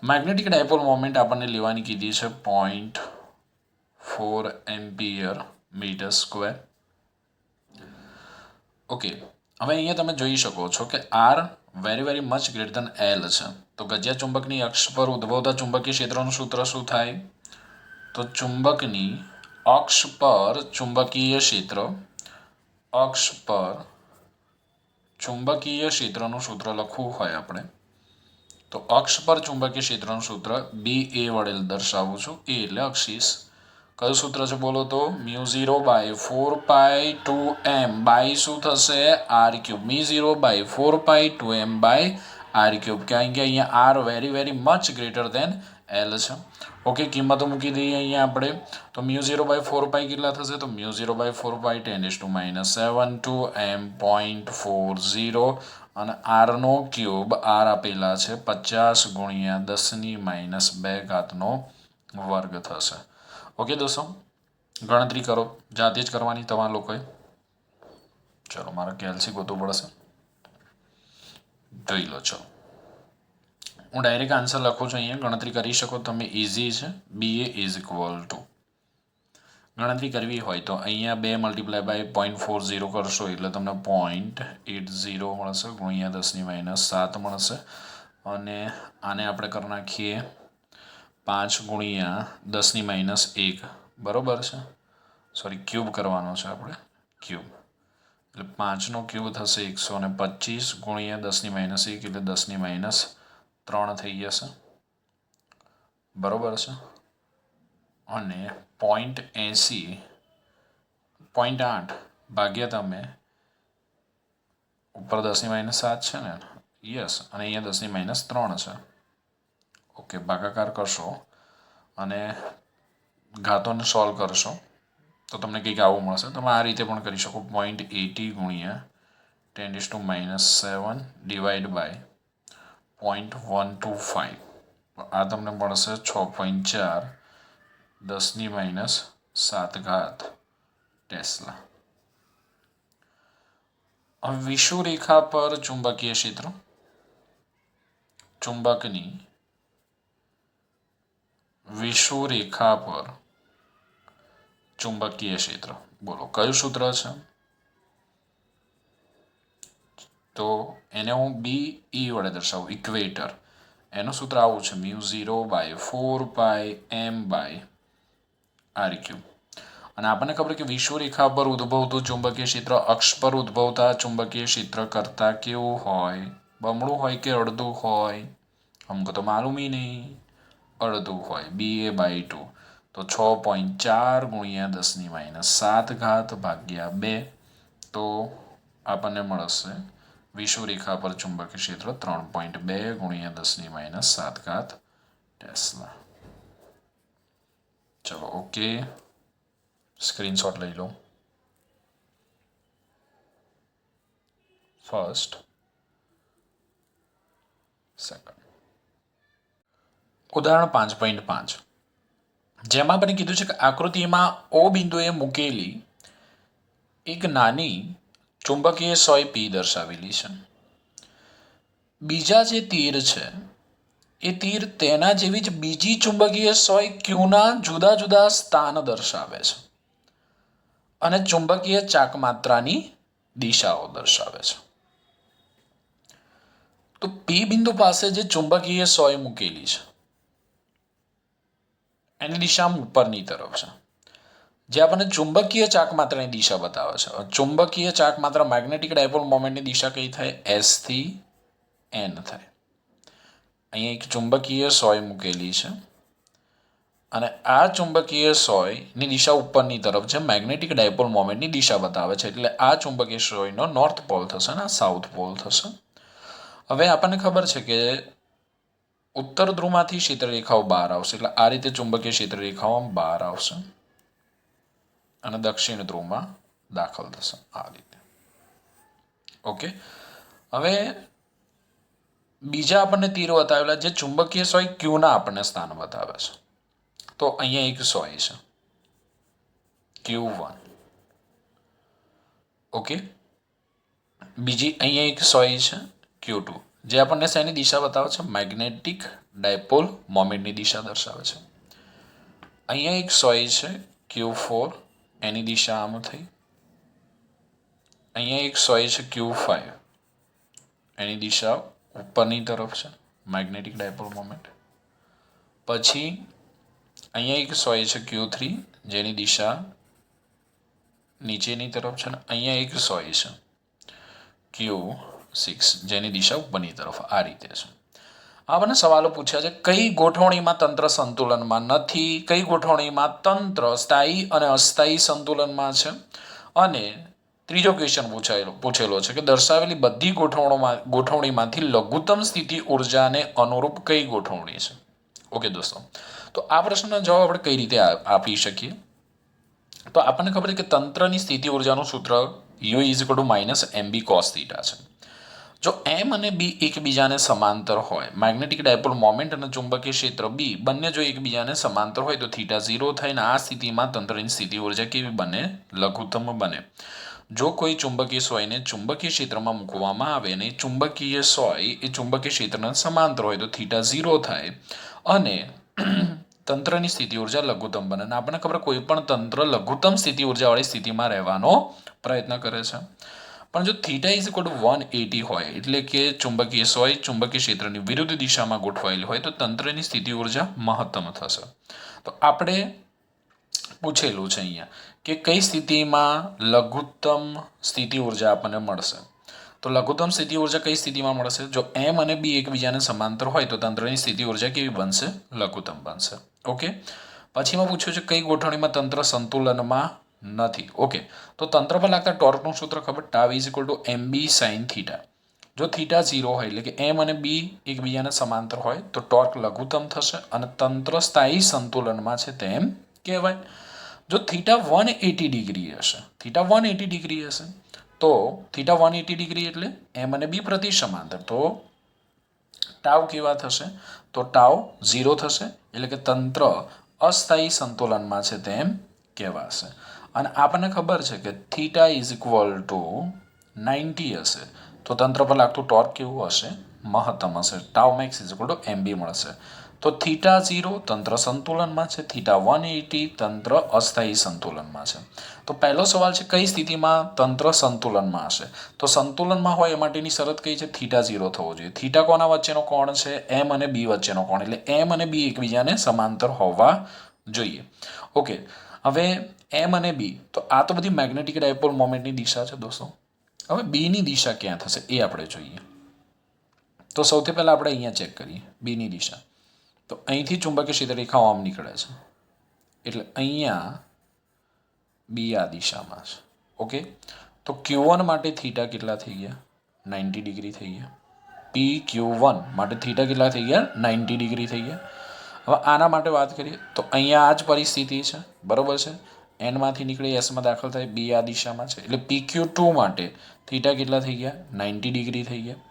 Speaker 1: મેગ્નેટિક ડાયપોલ મોમેન્ટ આપણને લેવાની કીધી છે 0.4 એમ્પિયર મીટર સ્ક્વેર. ઓકે, હવે અહીંયા તમે જોઈ શકો છો કે R very much greater than L છે. તો ગજિયા ચુંબકની અક્ષ પર ઉદ્ભવતા ચુંબકીય ક્ષેત્રનું સૂત્ર શું થાય? તો ચુંબકની અક્ષ પર ચુંબકીય ક્ષેત્રનું સૂત્ર લખવું હોય આપણે, તો અક્ષ પર ચુંબકીય ક્ષેત્રનું સૂત્ર BA વડે દર્શાવું છું. એ એટલે અક્ષીસ. કયું સૂત્ર છે બોલો તો? μ0/4π2m બાય શું થશે? r3. μ0/4π2m બાય r3, કારણ કે અહીંયા R very much greater than L છે. ઓકે, કિંમતો મૂકી દઈએ અહીંયા આપણે. તો μ0/4π કેટલા થશે? તો μ0/4π 10⁻7 to m.40, અને R નો ક્યુબ, R આપેલા છે 50 ગુણ્યા 10⁻2 વર્ગ થશે. ઓકે દોસ્તો, ગણતરી કરો, જાતે જ કરવાની તમારા લોકોએ. ચલો, મારે કેલ્સી ગોતવું પડશે, જોઈ લો. ચલો, હું ડાયરેક્ટ આન્સર લખું છું, અહીંયા ગણતરી કરી શકો તમે, ઇઝી છે. BA ઇઝ ઇક્વલ ટુ, ગણતરી કરવી હોય તો અહીંયા 2 × 0.40 કરશો એટલે તમને 0.80 મળશે, ગુણ્યા 10⁻7 મળશે, અને આને આપણે કરી નાખીએ 5 ગુણ્યા 10⁻1, બરોબર છે. સોરી, ક્યુબ કરવાનો છે આપણે, ક્યુબ, એટલે 5નો ક્યુબ થશે 125 ગુણ્યા 10⁻1 એટલે 10⁻3 થઈ જશે, બરોબર છે. અને 0.8 ભાગ્યા તમે ઉપર 10⁻7 છે ને, યસ, અને અહીંયા 10⁻3 છે. ઓકે, ભાગાકાર કરશો અને ઘાતોને સોલ્વ કરશો તો તમને કંઈક આવું મળશે. તમે આ રીતે પણ કરી શકો, 0.80 ગુણ્યા 10⁻7 ડિવાઈડ બાય 0.125, આ તમને મળશે 6.4 10⁻7 ટેસ્લા. હવે વિષુવરેખા પર ચુંબકીય ક્ષેત્ર, ચુંબકની વિષુવરેખા પર ચુંબકીય ક્ષેત્ર, બોલો કયું સૂત્ર છે? તો એને હું BE વડે દર્શાવું, ઇક્વેટર. એનું સૂત્ર આવું છે, μ0/4πm/r3. અને આપણને ખબર કે વિષુવરેખા પર ઉદ્ભવતું ચુંબકીય ક્ષેત્ર અક્ષ પર ઉદ્ભવતા ચુંબકીય ક્ષેત્ર કરતા કેવું હોય? બમણું હોય કે અડધું હોય? हमको तो मालूम ही नहीं. અડધું હોય, BA/2. તો 6.4 ગુણ્યા 10⁻7 ભાગ્યા 2, તો આપણને મળશે વિષુવરેખા પર ચુંબકીય ક્ષેત્ર 3.2 ગુણ્યા 10⁻7 ટેસ્લા. ચલો, ઓકે, સ્ક્રીનશોટ લઈ લો. First, second. ઉદાહરણ 5.5, જેમાં આપણે કીધું છે કે આકૃતિમાં O બિંદુએ મૂકેલી એક નાની ચુંબકીય સોય P દર્શાવેલી છે. બીજા જે તીર છે એ તીર તેના જેવી જ બીજી ચુંબકીય સોય Qના જુદા જુદા સ્થાન દર્શાવે છે અને ચુંબકીય ચાકમાત્રાની દિશાઓ દર્શાવે છે. તો P બિંદુ પાસે જે ચુંબકીય સોય મૂકેલી છે એની દિશા ઉપરની તરફ છે, જે આપણને ચુંબકીય ચાકમાત્રાની દિશા બતાવે છે. ચુંબકીય ચાકમાત્રા, મેગ્નેટિક ડાયપોલ મોમેન્ટની દિશા કઈ થાય? S થી N થાય. અહીંયા એક ચુંબકીય સોય મૂકેલી છે અને આ ચુંબકીય સોયની દિશા ઉપરની તરફ છે, મેગ્નેટિક ડાયપોલ મોમેન્ટની દિશા બતાવે છે. એટલે આ ચુંબકીય સોયનો નોર્થ પોલ થશે અને સાઉથ પોલ થશે. હવે આપણને ખબર છે કે ઉત્તર ધ્રુવમાંથી ક્ષેત્રરેખાઓ બહાર આવશે, એટલે આ રીતે ચુંબકીય ક્ષેત્રરેખાઓ બહાર આવશે અને દક્ષિણ ધ્રુવમાં દાખલ થશે આ રીતે. ઓકે, હવે બીજા આપણને તીર બતાવેલા જે ચુંબકીય સોય ક્યુના આપણને સ્થાન બતાવે છે. તો અહીંયા એક સોય છે Q1. ઓકે, બીજી અહીંયા એક સોય છે Q2, જે આપણને શેની દિશા બતાવે છે? મેગ્નેટિક ડાયપોલ મોમેન્ટની દિશા દર્શાવે છે. અહીંયા એક સોય છે Q4, એની દિશા આમ થઈ. અહીંયા એક સોય છે Q5, એની દિશા ઉપરની તરફ છે, મેગ્નેટિક ડાયપોલ મોમેન્ટ. પછી અહીંયા એક સોય છે Q3, જેની દિશા નીચેની તરફ છે. અહીંયા એક સોય છે Q6, જેની દિશા ઉપરની તરફ આ રીતે છે. આપણને સવાલો પૂછ્યા છે, કઈ ગોઠવણીમાં તંત્ર સંતુલનમાં નથી, કઈ ગોઠવણીમાં તંત્ર સ્થાયી અને અસ્થાયી સંતુલનમાં છે, અને ત્રીજો ક્વેશ્ચન પૂછેલો છે કે દર્શાવેલી બધી ગોઠવણીમાંથી લઘુત્તમ સ્થિતિ ઉર્જાને અનુરૂપ કઈ ગોઠવણી છે. ઓકે દોસ્તો, તો આ પ્રશ્નનો જવાબ આપણે કઈ રીતે આપી શકીએ? તો આપણને ખબર છે કે તંત્રની સ્થિતિ ઉર્જાનું સૂત્ર U = -mb cos θ છે. જો M અને B એકબીજાને સમાંતર હોય, મેગ્નેટિક ડાયપોલ મોમેન્ટ અને ચુંબકીય ક્ષેત્ર B બંને જો એકબીજાને સમાંતર હોય તો θ 0 થાય, અને આ સ્થિતિમાં તંત્રની સ્થિતિ ઉર્જા કેવી બને? લઘુત્તમ બને. જો કોઈ ચુંબકીય સોયને ચુંબકીય ક્ષેત્રમાં મૂકવામાં આવે અને ચુંબકીય સોય એ ચુંબકીય ક્ષેત્રના સમાંતર હોય તો θ 0 થાય અને તંત્રની સ્થિતિ ઉર્જા લઘુત્તમ બને. અને આપણને ખબર, કોઈ પણ તંત્ર લઘુત્તમ સ્થિતિ ઉર્જાવાળી સ્થિતિમાં રહેવાનો પ્રયત્ન કરે છે. પણ જો θ = 180 હોય, એટલે કે ચુંબકીય સોય ચુંબકીય ક્ષેત્રની વિરુદ્ધ દિશામાં ગોઠવાયેલી હોય, તો તંત્રની સ્થિતિ ઉર્જા મહત્તમ થશે. તો આપણે પૂછેલું છે અહીંયા કે કઈ સ્થિતિમાં લઘુત્તમ સ્થિતિ ઉર્જા આપણને મળશે. તો લઘુત્તમ સ્થિતિ ઉર્જા કઈ સ્થિતિમાં મળશે? જો M અને B એકબીજાને સમાંતર હોય તો તંત્રની સ્થિતિ ઉર્જા કેવી બનશે? લઘુત્તમ બનશે. ઓકે, પછીમાં પૂછ્યું છે કઈ ગોઠવણીમાં તંત્ર સંતુલનમાં નથી. ઓકે, તો તંત્ર પર લાગતા ટોર્કનું સૂત્ર ખબર, τ = mb sin θ. જો θ 0 હોય, એટલે કે M અને B એકબીજાને સમાંતર હોય, તો ટોર્ક લઘુત્તમ થશે અને તંત્ર સ્થાયી સંતુલનમાં છે તેમ કહેવાય. જો θ 180 ડિગ્રી હશે, θ 180 ડિગ્રી હશે, તો θ 180 ડિગ્રી એટલે M અને B પ્રતિ સમાંતર, તો ટાવ કેવા થશે? તો ટાવ 0 થશે, એટલે કે તંત્ર અસ્થાયી સંતુલનમાં છે તેમ કહેવાશે. અને આપણને ખબર છે કે θ = 90 હશે, તો તંત્ર પર લાગતું ટોર્ક કેવું હશે? મહત્તમ હશે. ટાવ મેક્સ = mb મળશે. તો θ 0 તંત્ર સંતુલનમાં છે, θ 180 તંત્ર અસ્થાયી સંતુલનમાં છે. તો પહેલો સવાલ છે કઈ સ્થિતિમાં તંત્ર સંતુલનમાં હશે? તો સંતુલનમાં હોય એ માટેની શરત કઈ છે? θ 0 થવો જોઈએ. θ કોના વચ્ચેનો કોણ છે? M અને B વચ્ચેનો કોણ, એટલે M અને B એકબીજાને સમાંતર હોવા જોઈએ. ઓકે, હવે M અને B, તો આ તો બધી મેગ્નેટિક ડાયપોલ મોમેન્ટની દિશા છે દોસ્તો. હવે B ની દિશા ક્યાં થશે એ આપણે જોઈએ. તો સૌથી પહેલા આપણે અહીંયા ચેક કરીએ B ની દિશા. તો અહીંથી ચુંબકીય ક્ષેત્રરેખાઓ આમ નીકળે છે, એટલે અહીંયા B આ દિશામાં છે. ઓકે, તો Q1 માટે θ કેટલા થઈ ગયા? 90 ડિગ્રી થઈ ગયા. PQ1 માટે θ કેટલા થઈ ગયા? 90 ડિગ્રી થઈ ગયા. હવે આના માટે વાત કરીએ તો અહીંયા આ જ પરિસ્થિતિ છે, બરોબર છે. એનમાંથી નીકળી એસમાં દાખલ થાય, B આ દિશામાં છે, એટલે PQ2 માટે θ કેટલા થઈ ગયા? 90 ડિગ્રી થઈ ગયા.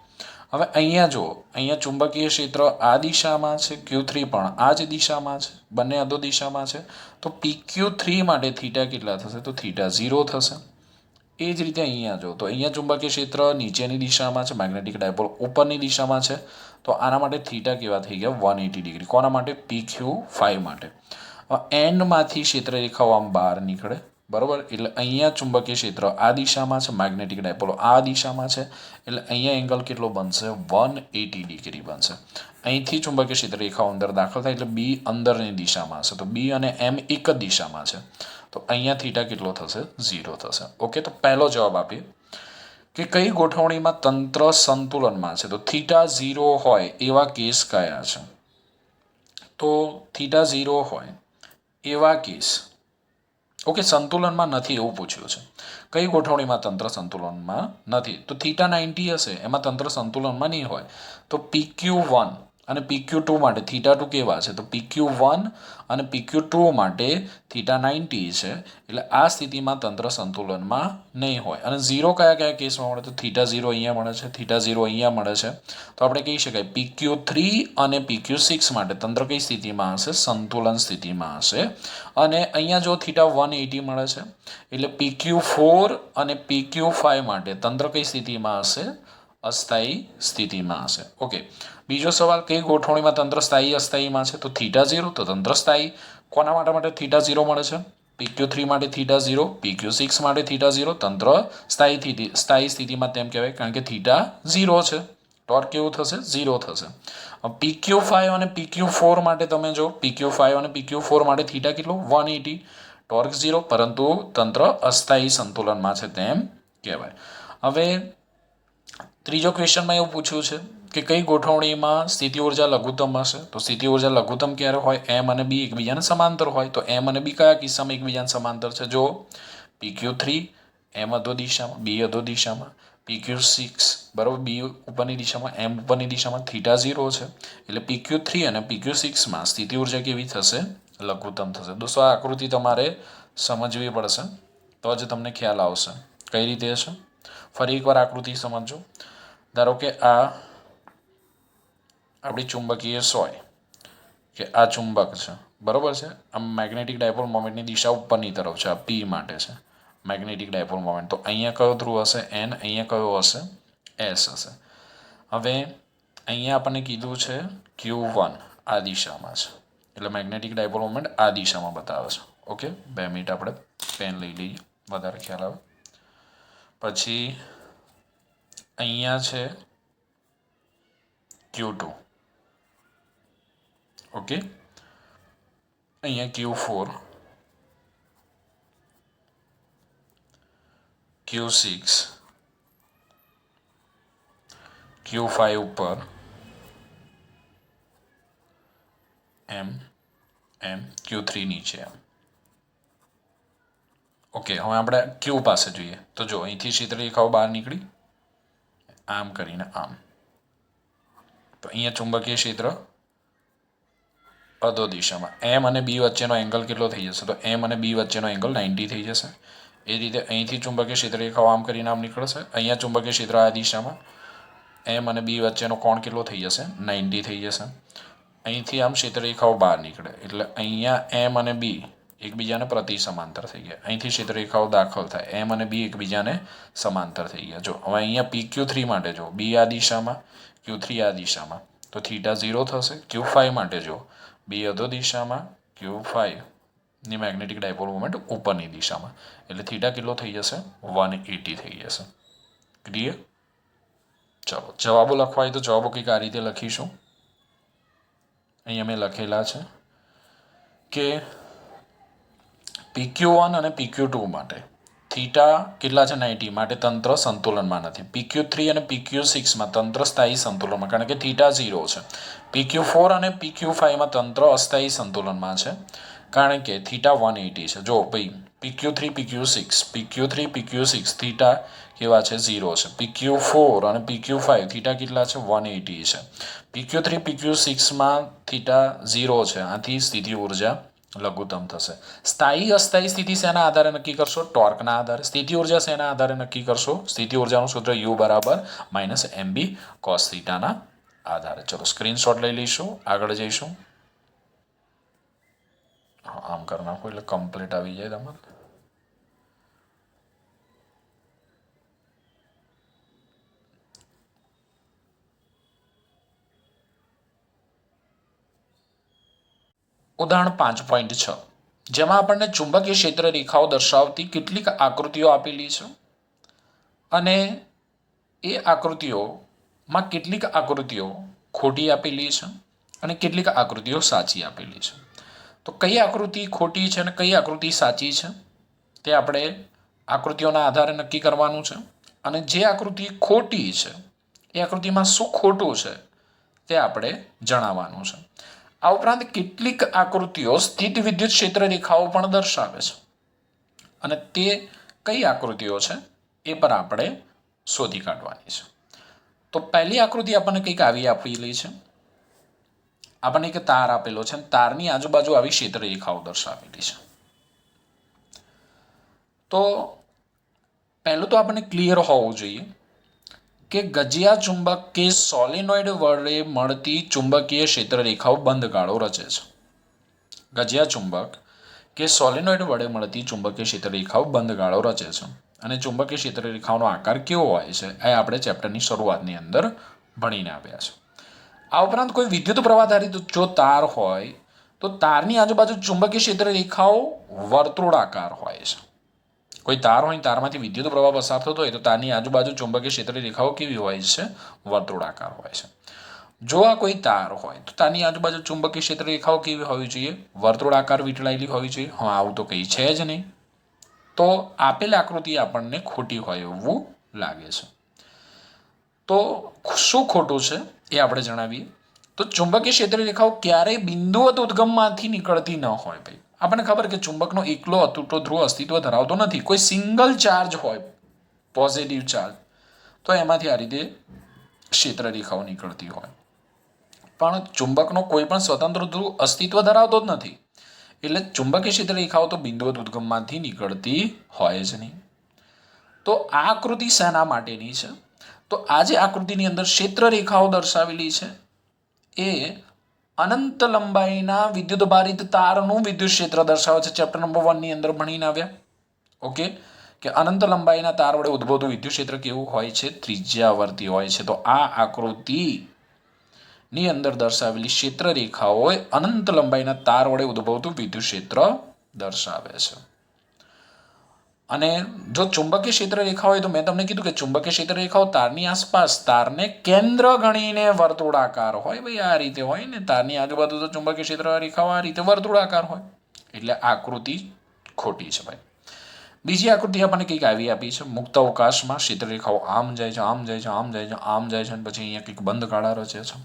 Speaker 1: હવે અહીંયા જુઓ, અહીંયા ચુંબકીય ક્ષેત્ર આ દિશામાં છે, Q3 પણ આ જ દિશામાં છે, બંને અધો દિશામાં છે. તો PQ3 માટે θ કેટલા થશે? તો θ 0 થશે. એ જ રીતે અહીંયા જો, તો અહીંયા ચુંબકીય ક્ષેત્ર નીચેની દિશામાં છે, મેગ્નેટિક ડાયપોલ ઉપરની દિશામાં છે, તો આના માટે θ કેવા થઈ ગયા? 180 ડિગ્રી. કોના માટે? PQ5 માટે. એન્ડમાંથી ક્ષેત્રરેખાઓ આમ બહાર નીકળે, બરોબર. એટલે અહીંયા ચુંબકીય ક્ષેત્ર આ દિશામાં છે, મેગ્નેટિક ડાયપોલ આ દિશામાં છે, એટલે અહીંયા એંગલ કેટલો બનશે? 180 ડિગ્રી બનશે. અહીંથી ચુંબકીય ક્ષેત્રરેખાઓ અંદર દાખલ થાય, એટલે B અંદરની દિશામાં હશે, તો B અને M એક જ દિશામાં છે, તો અહીંયા θ કેટલો થશે? 0 થશે. ઓકે, તો પહેલો જવાબ આપીએ કે કઈ ગોઠવણીમાં તંત્ર સંતુલનમાં છે? તો θ 0 હોય એવા કેસ કયા છે? તો θ 0 હોય એવા કેસ ઓકે સંતુલનમાં નથી એવું પૂછ્યું છે કઈ ગોઠવણીમાં તંત્ર સંતુલનમાં નથી તો થીટા 90 હશે એમાં તંત્ર સંતુલનમાં નહીં હોય તો PQ1 અને PQ2 માટે થીટા 2 કેવા છે તો PQ1 અને PQ2 માટે થીટા 90 છે એટલે આ સ્થિતિમાં તંત્ર સંતુલનમાં નહીં હોય અને 0 કયા કયા કેસમાં મળે તો થીટા 0 અહીંયા મળે છે થીટા 0 અહીંયા મળે છે તો આપણે કહી શકાય PQ3 અને PQ6 માટે તંત્ર કઈ સ્થિતિમાં હશે સંતુલન સ્થિતિમાં હશે અને અહીંયા જો થીટા 180 મળે છે એટલે PQ4 અને PQ5 માટે તંત્ર કઈ સ્થિતિમાં હશે અસ્થાયી સ્થિતિમાં હશે ઓકે બીજો સવાલ કઈ ગોઠવણીમાં તંત્ર સ્થાયી અસ્થાયીમાં છે તો થીટા 0 તો તંત્ર સ્થાયી કોના માટે થીટા 0 મળે છે PQ3 માટે થીટા 0 PQ6 માટે થીટા 0 તંત્ર સ્થાયી સ્થિતિમાં તેમ કહેવાય કારણ કે થીટા 0 છે ટોર્ક કેવું થશે 0 થશે PQ5 અને PQ4 માટે તમે જો PQ5 અને PQ4 માટે થીટા કેટલું 180 ટોર્ક 0 પરંતુ તંત્ર અસ્થાયી સંતુલનમાં છે તેમ કહેવાય હવે ત્રીજો ક્વેશ્ચનમાં એવું પૂછ્યું છે કે કઈ ગોઠવણીમાં સ્થિતિ ઉર્જા લઘુત્તમ હશે તો સ્થિતિ ઉર્જા લઘુત્તમ ક્યારે હોય M અને B એકબીજાને સમાંતર હોય તો M અને B કયા કિસ્સામાં એકબીજાને સમાંતર છે જો PQ3 M અધો દિશામાં B અધો દિશામાં PQ6 બરાબર B ઉપરની દિશામાં M ઉપરની દિશામાં થીટા 0 છે એટલે PQ3 અને PQ6માં સ્થિતિ ઉર્જા કેવી થશે લઘુત્તમ થશે દોસ્તો આ આકૃતિ તમારે સમજવી પડશે તો જ તમને ખ્યાલ આવશે કઈ રીતે છે ફરી એકવાર આકૃતિ સમજો ધારો કે આ આપણી ચુંબકીય સોય કે આ ચુંબક છે બરોબર છે આમ મેગ્નેટિક ડાયપોલ મોમેન્ટની દિશા ઉપરની તરફ છે આ P માટે છે મેગ્નેટિક ડાયપોલ મોમેન્ટ તો અહીંયા કયો ધ્રુવ હશે N અહીંયા કયો હશે S હશે હવે અહીંયા આપણને કીધું છે Q1 આ દિશામાં છે એટલે મેગ્નેટિક ડાયપોલ મોમેન્ટ આ દિશામાં બતાવે છે ઓકે 2 મિનિટ આપણે પેન લઈ લઈએ વધારે ખ્યાલ આવે પછી અહીંયા છે Q2 ઓકે અહીંયા Q4 Q6 Q5 ઉપર M Q3 નીચે ઓકે હવે આપણે Q પાસે જોઈએ તો જો અહીંથી ક્ષેત્રરેખાઓ બહાર નીકળી આમ કરીને આમ તો અહીંયા ચુંબકીય ક્ષેત્ર અધો દિશામાં M અને B વચ્ચેનો એંગલ કેટલો થઈ જશે તો M અને B વચ્ચેનો એંગલ 90 થઈ જશે એ રીતે અહીંથી ચુંબકીય ક્ષેત્રરેખાઓ આમ કરીને આમ નીકળશે અહીંયા ચુંબકીય ક્ષેત્ર આ દિશામાં M અને B વચ્ચેનો કોણ કેટલો થઈ જશે 90 થઈ જશે અહીંથી આમ ક્ષેત્રરેખાઓ બહાર નીકળે એટલે અહીંયા M અને B એકબીજાને પ્રતિ સમાંતર થઈ ગયા અહીંથી ક્ષેત્રરેખાઓ દાખલ થાય M અને B એકબીજાને સમાંતર થઈ ગયા જો હવે અહીંયા PQ3 માટે જો B આ દિશામાં Q3 આ દિશામાં તો થીટા 0 થશે Q5 માટે જો B અધો દિશામાં Q5 ની મેગ્નેટિક ડાયપોલ મોમેન્ટ ઉપરની દિશામાં એટલે થીટા કેટલો થઈ જશે 180 થઈ જશે ક્લિયર ચલો જવાબો લખવા હોય તો જવાબો કંઈક આ રીતે લખીશું અહીંયા મેં લખેલા છે કે PQ1 અને PQ2 માટે થીટા કેટલા છે 90 માટે તંત્ર સંતુલનમાં નથી PQ3 અને PQ6માં તંત્ર સ્થાયી સંતુલનમાં કારણ કે થીટા 0 છે PQ4 અને PQ5માં તંત્ર અસ્થાયી સંતુલનમાં છે કારણ કે થીટા 180 છે જો ભાઈ PQ3 PQ6 થીટા કેવા છે 0 છે PQ4 અને PQ5 થીટા કેટલા છે 180 છે PQ3 PQ6માં થીટા 0 છે આથી સ્થિતિ ઉર્જા લઘુત્તમ થશે સ્થાયી અસ્થાયી સ્થિતિ શેના આધારે નક્કી કરશો ટોર્કના આધારે સ્થિતિ ઉર્જા શેના આધારે નક્કી કરશો સ્થિતિ ઉર્જાનું સૂત્ર U બરાબર -mb cos થીટાના આધારે ચલો સ્ક્રીનશોટ લઈ લઈશું આગળ જઈશું આમ કરી નાખો એટલે કમ્પ્લીટ આવી જાય તમારે ઉદાહરણ 5.6 જેમાં આપણને ચુંબકીય ક્ષેત્ર રેખાઓ દર્શાવતી કેટલીક આકૃતિઓ આપેલી છે અને એ આકૃતિઓમાં કેટલીક આકૃતિઓ ખોટી આપેલી છે અને કેટલીક આકૃતિઓ સાચી આપેલી છે તો કઈ આકૃતિ ખોટી છે અને કઈ આકૃતિ સાચી છે તે આપણે આકૃતિઓના આધારે નક્કી કરવાનું છે અને જે આકૃતિ ખોટી છે એ આકૃતિમાં શું ખોટું છે તે આપણે જણાવવાનું છે આ ઉપરાંત કેટલીક આકૃતિઓ સ્થિત વિદ્યુત ક્ષેત્ર રેખાઓ પણ દર્શાવે છે અને તે કઈ આકૃતિઓ છે એ પર આપણે શોધી કાઢવાની છે. તો પહેલી આકૃતિ આપણને કંઈક આવી આપેલી છે. આપણને એક તાર આપેલો છે અને તારની આજુબાજુ આવી ક્ષેત્ર રેખાઓ દર્શાવેલી છે. તો પહેલું તો આપણને ક્લિયર હોવું જોઈએ કે ગજિયા ચુંબક કે સોલેનોઇડ વડે મળતી ચુંબકીય ક્ષેત્ર રેખાઓ બંધ ગાળો રચે છે. ગજિયા ચુંબક કે સોલેનોઇડ વડે મળતી ચુંબકીય ક્ષેત્ર રેખાઓ બંધ ગાળો રચે છે અને ચુંબકીય ક્ષેત્ર રેખાઓનો આકાર કેવો હોય છે એ આપણે ચેપ્ટરની શરૂઆતની અંદર ભણીને આવ્યા છે. આ ઉપરાંત કોઈ વિદ્યુત પ્રવાહ ધારિત જો તાર હોય તો તારની આજુબાજુ ચુંબકીય ક્ષેત્ર રેખાઓ વર્તુળાકાર હોય છે. કોઈ તાર હોય તારમાંથી વિદ્યુત પ્રવાહ પસાર થતો હોય તો તારની આજુબાજુ ચુંબકીય ક્ષેત્ર રેખાઓ કેવી હોય છે? વર્તુળાકાર હોય છે. જો આ કોઈ તાર હોય તો તારની આજુબાજુ ચુંબકીય ક્ષેત્ર રેખાઓ કેવી હોવી જોઈએ? વર્તુળાકાર વીંટળાયેલી હોવી જોઈએ. હા, આવું તો કંઈ છે જ નહીં. તો આપેલ આકૃતિ આપણને ખોટી હોય એવું લાગે છે. તો શું ખોટું છે એ આપણે જણાવીએ. તો ચુંબકીય ક્ષેત્ર રેખાઓ ક્યારેય બિંદુવત ઉદ્ગમમાંથી નીકળતી ન હોય. ભાઈ, આપણને ખબર કે ચુંબકનો એકલો અતૂટો ધ્રુવ અસ્તિત્વ ધરાવતો નથી. કોઈ સિંગલ ચાર્જ હોય, પોઝિટિવ ચાર્જ, તો એમાંથી આ રીતે ક્ષેત્ર રેખાઓ નીકળતી હોય. પણ ચુંબકનો કોઈ પણ સ્વતંત્ર ધ્રુવ અસ્તિત્વ ધરાવતો જ નથી. એટલે ચુંબકીય ક્ષેત્ર રેખાઓ તો બિંદુવત ઉદ્ગમમાંથી નીકળતી હોય જ નહીં. તો આ આકૃતિ શેના માટેની છે? તો આ જે આકૃતિની અંદર ક્ષેત્ર રેખાઓ દર્શાવેલી છે એ અનંત લંબાઈના વિદ્યુત ભારિત તારનું વિદ્યુત ક્ષેત્ર દર્શાવે છે. ચેપ્ટર નંબર 1 ની અંદર ભણીને આવ્યા. ઓકે, કે અનંત લંબાઈના તાર વડે ઉદ્ભવતું વિદ્યુત ક્ષેત્ર કેવું હોય છે? ત્રિજ્યાવર્તી હોય છે. તો આ આકૃતિની અંદર દર્શાવેલી ક્ષેત્ર રેખાઓ અનંત લંબાઈના તાર વડે ઉદ્ભવતું વિદ્યુત ક્ષેત્ર દર્શાવે છે. અને જો ચુંબકીય ક્ષેત્ર રેખા હોય તો મેં તમને કીધું કે ચુંબકીય ક્ષેત્ર રેખાઓ તારની આસપાસ તારને કેન્દ્ર ગણીને વર્તુળાકાર હોય. ભાઈ, આ રીતે હોય ને, તારની આજુબાજુ તો ચુંબકીય ક્ષેત્ર રેખાઓ આ રીતે વર્તુળાકાર હોય. એટલે આકૃતિ ખોટી છે. ભાઈ, બીજી આકૃતિ આપણને કંઈક આવી આપી છે. મુક્ત અવકાશમાં ક્ષેત્ર રેખાઓ આમ જાય છે, આમ જાય છે, આમ જાય છે, આમ જાય છે અને પછી અહીંયા કંઈક બંધ ગાળા રચે છે.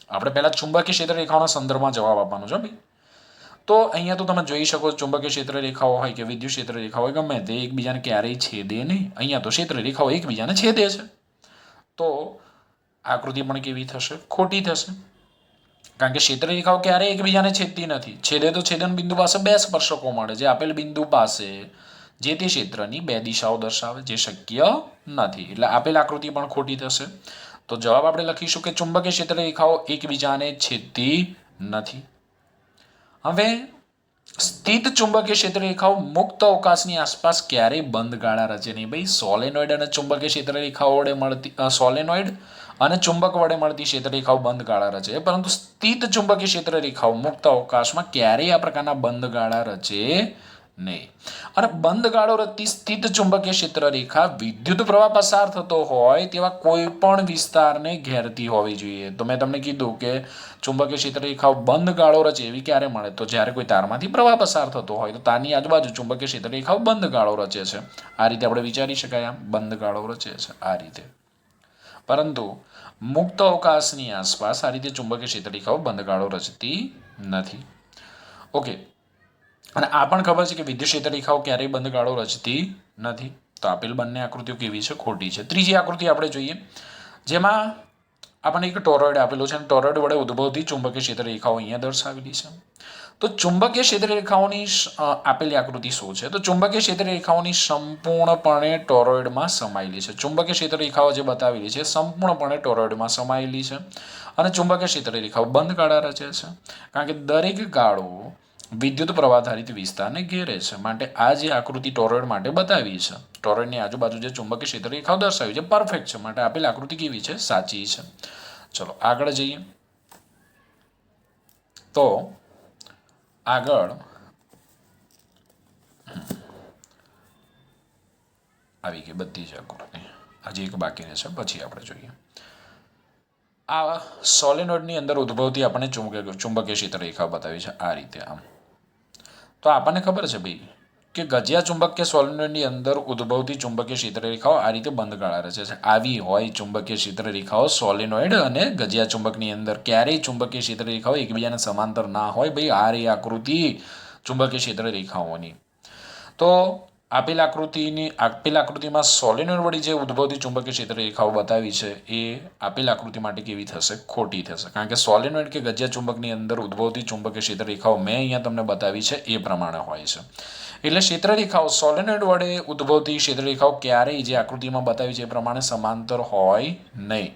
Speaker 1: આપણે પહેલા ચુંબકીય ક્ષેત્ર રેખાઓના સંદર્ભમાં જવાબ આપવાનો છે. ભાઈ, તો અહીંયા તો તમે જોઈ શકો ચુંબકીય ક્ષેત્ર રેખાઓ હોય કે વિદ્યુત ક્ષેત્ર રેખા હોય, ગમે તે એકબીજાને ક્યારેય છેદે નહીં. અહીંયા તો ક્ષેત્ર રેખાઓ એકબીજાને છેદે છે. તો આકૃતિ પણ કેવી થશે? ખોટી થશે. કારણ કે ક્ષેત્ર રેખાઓ ક્યારેય એકબીજાને છેદતી નથી. છેદે તો છેદન બિંદુ પાસે બે સ્પર્શકો મળે, જે આપેલ બિંદુ પાસે જે તે ક્ષેત્રની બે દિશાઓ દર્શાવે, જે શક્ય નથી. એટલે આપેલ આકૃતિ પણ ખોટી થશે. તો જવાબ આપણે લખીશું કે ચુંબકીય ક્ષેત્ર રેખાઓ એકબીજાને છેદતી નથી. હવે સ્થિત ચુંબકીય ક્ષેત્ર રેખાઓ મુક્ત અવકાશની આસપાસ ક્યારેય બંધ ગાળા રચે નહીં. ભાઈ, સોલેનોઇડ અને ચુંબકીય ક્ષેત્ર રેખાઓ વડે મળતી સોલેનોઇડ અને ચુંબક વડે મળતી ક્ષેત્ર રેખાઓ બંધ ગાળા રચે, પરંતુ સ્થિત ચુંબકીય ક્ષેત્ર રેખાઓ મુક્ત અવકાશમાં ક્યારેય આ પ્રકારના બંધ ગાળા રચે નહીં. અને બંધ ગાળો રચતી સ્થિત ચુંબકીય ક્ષેત્ર રેખા વિદ્યુત પ્રવાહ પસાર થતો હોય તેવા કોઈ પણ વિસ્તારને ઘેરતી હોવી જોઈએ. તો મેં તમને કીધું કે ચુંબકીય ક્ષેત્ર રેખાઓ બંધ ગાળો રચે એવી ક્યારે મળે? તો જ્યારે કોઈ તારમાંથી પ્રવાહ પસાર થતો હોય તો તારની આજુબાજુ ચુંબકીય ક્ષેત્ર રેખાઓ બંધ ગાળો રચે છે. આ રીતે આપણે વિચારી શકાય, આમ બંધ ગાળો રચે છે આ રીતે. પરંતુ મુક્ત અવકાશની આસપાસ આ રીતે ચુંબકીય ક્ષેત્ર રેખાઓ બંધ ગાળો રચતી નથી. ઓકે, અને આ પણ ખબર છે કે વિદ્યુત ક્ષેત્ર રેખાઓ ક્યારેય બંધ ગાળો રચતી નથી. તો આપેલ બંને આકૃતિઓ કેવી છે? ખોટી છે. ત્રીજી આકૃતિ આપણે જોઈએ, જેમાં આપણને એક ટોરોઇડ આપેલો છે અને ટોરોઇડ વડે ઉદ્ભવતી ચુંબકીય ક્ષેત્ર રેખાઓ અહીંયા દર્શાવેલી છે. તો ચુંબકીય ક્ષેત્ર રેખાઓની આપેલી આકૃતિ શું છે? તો ચુંબકીય ક્ષેત્ર રેખાઓની સંપૂર્ણપણે ટોરોઇડમાં સમાયેલી છે. ચુંબકીય ક્ષેત્ર રેખાઓ જે બતાવેલી છે સંપૂર્ણપણે ટોરોઇડમાં સમાયેલી છે અને ચુંબકીય ક્ષેત્ર રેખાઓ બંધ ગાળા રચે છે. કારણ કે દરેક ગાળો વિદ્યુત પ્રવાહધારિત વિસ્તારને ઘેરે છે. માટે આ જે આકૃતિ ટોરોઇડ માટે બતાવી છે, ટોરોઇડની આજુબાજુ જે ચુંબકીય ક્ષેત્ર રેખાઓ દર્શાવી છે, પરફેક્ટ છે. માટે આપેલ આકૃતિ કેવી છે? સાચી છે. ચલો આગળ જઈએ. તો આગળ આવી ગઈ બધી જ આકૃતિ. હજી એક બાકી રહેશે, પછી આપણે જોઈએ. આ સોલેનોઇડની અંદર ઉદ્ભવતી આપણને ચુંબકીય ક્ષેત્ર રેખા બતાવી છે આ રીતે. આમ તો આપણને ખબર છે ભાઈ કે ગજિયા ચુંબક કે સોલેનોઇડની અંદર ઉદ્ભવતી ચુંબકીય ક્ષેત્રરેખાઓ આ રીતે બંધગાળા રચે છે. આવી હોય ચુંબકીય ક્ષેત્રરેખાઓ સોલેનોઇડ અને ગજિયા ચુંબકની અંદર. ક્યારેય ચુંબકીય ક્ષેત્રરેખાઓ એકબીજાને સમાંતર ના હોય. ભાઈ આ રહી આકૃતિ ચુંબકીય ક્ષેત્રરેખાઓની. તો આપેલ આકૃતિમાં સોલેનોઇડ વળી જે ઉદ્ભવતી ચુંબકીય ક્ષેત્રરેખાઓ બતાવી છે એ આપેલ આકૃતિ માટે કેવી થશે? ખોટી થશે. કારણ કે સોલેનોઇડ કે ગજિયા ચુંબકની અંદર ઉદ્ભવતી ચુંબકીય ક્ષેત્રરેખાઓ મેં અહીંયા તમને બતાવી છે એ પ્રમાણે હોય છે. એટલે ક્ષેત્રરેખાઓ સોલેનોઇડ વડે ઉદ્ભવતી ક્ષેત્રરેખાઓ ક્યારેય જે આકૃતિમાં બતાવી છે એ પ્રમાણે સમાંતર હોય નહીં.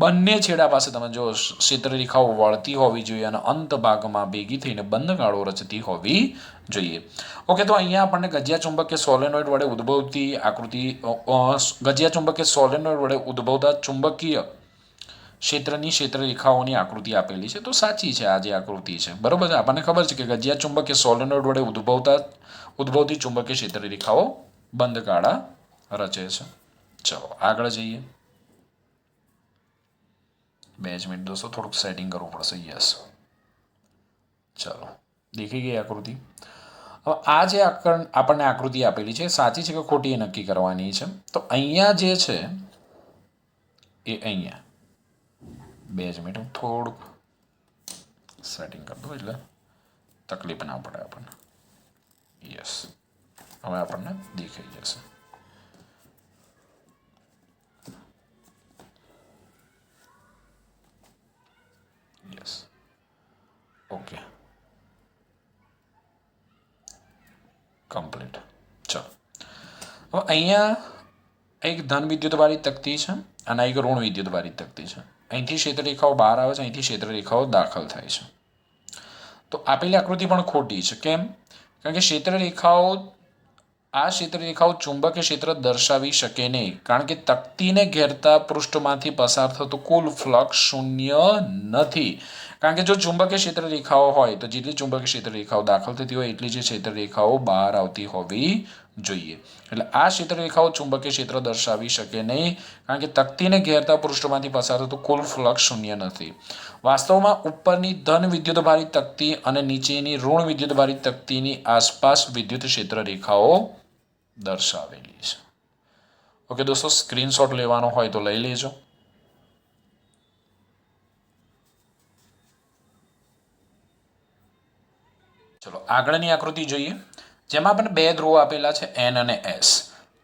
Speaker 1: બંને છેડા પાસે તમે જો ક્ષેત્રરેખાઓ વળતી હોવી જોઈએ અને અંત ભાગમાં ભેગી થઈને બંધગાળો રચતી હોવી જોઈએ. ઓકે, તો અહીંયા આપણને ગજિયા ચુંબક કે સોલેનોઇડ વડે ઉદ્ભવતી આકૃતિ ગજિયા ચુંબક કે સોલેનોઇડ વડે ઉદ્ભવતા ચુંબકીય ક્ષેત્રની ક્ષેત્રરેખાઓની આકૃતિ આપેલી છે. તો સાચી છે આ જે આકૃતિ છે, બરોબર છે. આપણને ખબર છે કે ગજિયા ચુંબક કે સોલેનોઇડ વડે ઉદ્ભવતી ચુંબકીય ક્ષેત્રરેખાઓ બંધગાળા રચે છે. ચલો આગળ જઈએ. 2 જ મિનિટ દોસ્તો, થોડુંક સેટિંગ કરવું પડશે. યસ, ચલો દેખી ગઈ આકૃતિ. હવે આ જે આપણને આકૃતિ આપેલી છે સાચી છે કે ખોટી એ નક્કી કરવાની છે. તો અહીંયા જે છે એ અહીંયા 2 જ મિનિટ થોડુંક સેટિંગ કરી દો એટલે તકલીફ ના પડે આપણને. યસ, હવે આપણને દેખાઈ જશે. Yes, okay, complete. ચલો, હવે અહીંયા એક ધન વિદ્યુતવાળી તકતી છે અને એક ઋણ વિદ્યુતવાળી તકતી છે. અહીંથી ક્ષેત્રરેખાઓ બહાર આવે છે, અહીંથી ક્ષેત્રરેખાઓ દાખલ થાય છે. તો આપેલી આકૃતિ પણ ખોટી છે. કેમ? કારણ કે આ ક્ષેત્રરેખાઓ ચુંબકીય ક્ષેત્ર દર્શાવી શકે નહીં. કારણ કે તકતીને ઘેરતા પૃષ્ઠમાંથી પસાર થતો કુલ ફ્લક્સ શૂન્ય નથી. કારણ કે જો ચુંબકીય ક્ષેત્રરેખાઓ હોય તો જેટલી ચુંબકીય ક્ષેત્રરેખાઓ દાખલ થતી હોય એટલી જે ક્ષેત્રરેખાઓ બહાર આવતી હોવી જોઈએ. એટલે આ ક્ષેત્રરેખાઓ ચુંબકીય ક્ષેત્ર દર્શાવી શકે નહીં કારણ કે તકતીને ઘેરતા પૃષ્ઠમાંથી પસાર થતું કુલ ફ્લક્સ શૂન્ય નથી. વાસ્તવમાં ઉપરની ધન વિદ્યુતભારી તકતી અને નીચેની ઋણ વિદ્યુતભારી તકતીની આસપાસ વિદ્યુત ક્ષેત્રરેખાઓ દર્શાવેલી છે. ઓકે દોસ્તો, સ્ક્રીનશોટ લેવાનો હોય તો લઈ લેજો. ચલો આગળની આકૃતિ જોઈએ, જેમાં આપણને 2 ધ્રુવો આપેલા છે N અને S.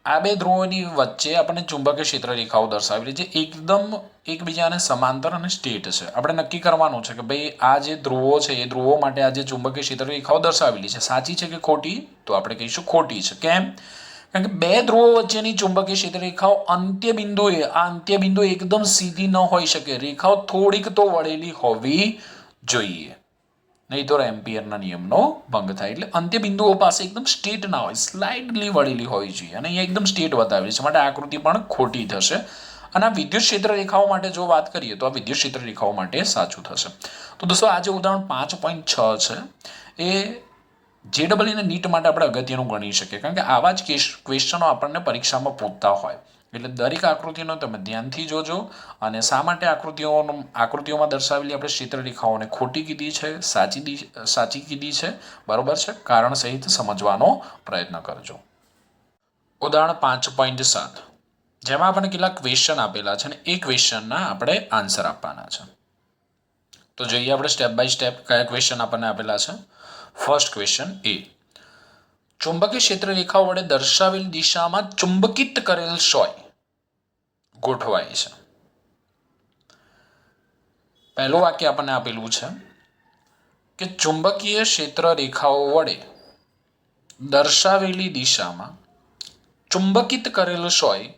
Speaker 1: આ 2 ધ્રુવોની વચ્ચે આપણને ચુંબકીય ક્ષેત્રરેખાઓ દર્શાવેલી છે એકદમ એકબીજાને સમાંતર અને સ્ટ્રેટ છે. આપણે નક્કી કરવાનું છે કે ભાઈ આ જે ધ્રુવો છે એ ધ્રુવો માટે આ જે ચુંબકીય ક્ષેત્રરેખાઓ દર્શાવેલી છે સાચી છે કે ખોટી? તો આપણે કહીશું ખોટી છે. કેમ? કારણ કે 2 ધ્રુવો વચ્ચેની ચુંબકીય ક્ષેત્રરેખાઓ અંત્યબિંદુ એકદમ સીધી ન હોઈ શકે. રેખાઓ થોડીક તો વળેલી હોવી જોઈએ, નહીં તો એમ્પિયરના નિયમનો ભંગ થાય. એટલે અંત્યબિંદુઓ પાસે એકદમ સ્ટ્રેટ ના હોય, સ્લાઇડલી વળેલી હોવી જોઈએ અને અહીંયા એકદમ સ્ટ્રેટ બતાવેલી છે માટે આકૃતિ પણ ખોટી થશે. અને આ વિદ્યુત ક્ષેત્રરેખાઓ માટે જો વાત કરીએ તો આ વિદ્યુત ક્ષેત્રરેખાઓ માટે સાચું થશે. તો દોસ્તો આ જે ઉદાહરણ 5.6 છે એ JEE અને NEET માટે આપણે અગત્યનું ગણી શકીએ કારણ કે આવા જ ક્વેશ્ચનો આપણને પરીક્ષામાં પૂછતા હોય. એટલે દરેક આકૃતિનો તમે ધ્યાનથી જોજો અને શા માટે આકૃતિઓમાં દર્શાવેલી આપણે ક્ષેત્રરેખાઓને ખોટી કીધી છે, સાચી કીધી છે, બરોબર છે, કારણ સહિત સમજવાનો પ્રયત્ન કરજો. ઉદાહરણ 5.7 જેમાં આપણને કેટલાક ક્વેશ્ચન આપેલા છે અને એ ક્વેશ્ચનના આપણે આન્સર આપવાના છે. તો જોઈએ આપણે સ્ટેપ બાય સ્ટેપ કયા ક્વેશ્ચન આપણને આપેલા છે. ફર્સ્ટ ક્વેશ્ચન એ, ચુંબકીય ક્ષેત્રરેખાઓ વડે દર્શાવેલ દિશામાં ચુંબકિત કરેલ સોય ગોઠવાય છે. પહેલું વાક્ય આપણને આપેલું છે કે ચુંબકીય ક્ષેત્રરેખાઓ વડે દર્શાવેલી દિશામાં ચુંબકિત કરેલ સોય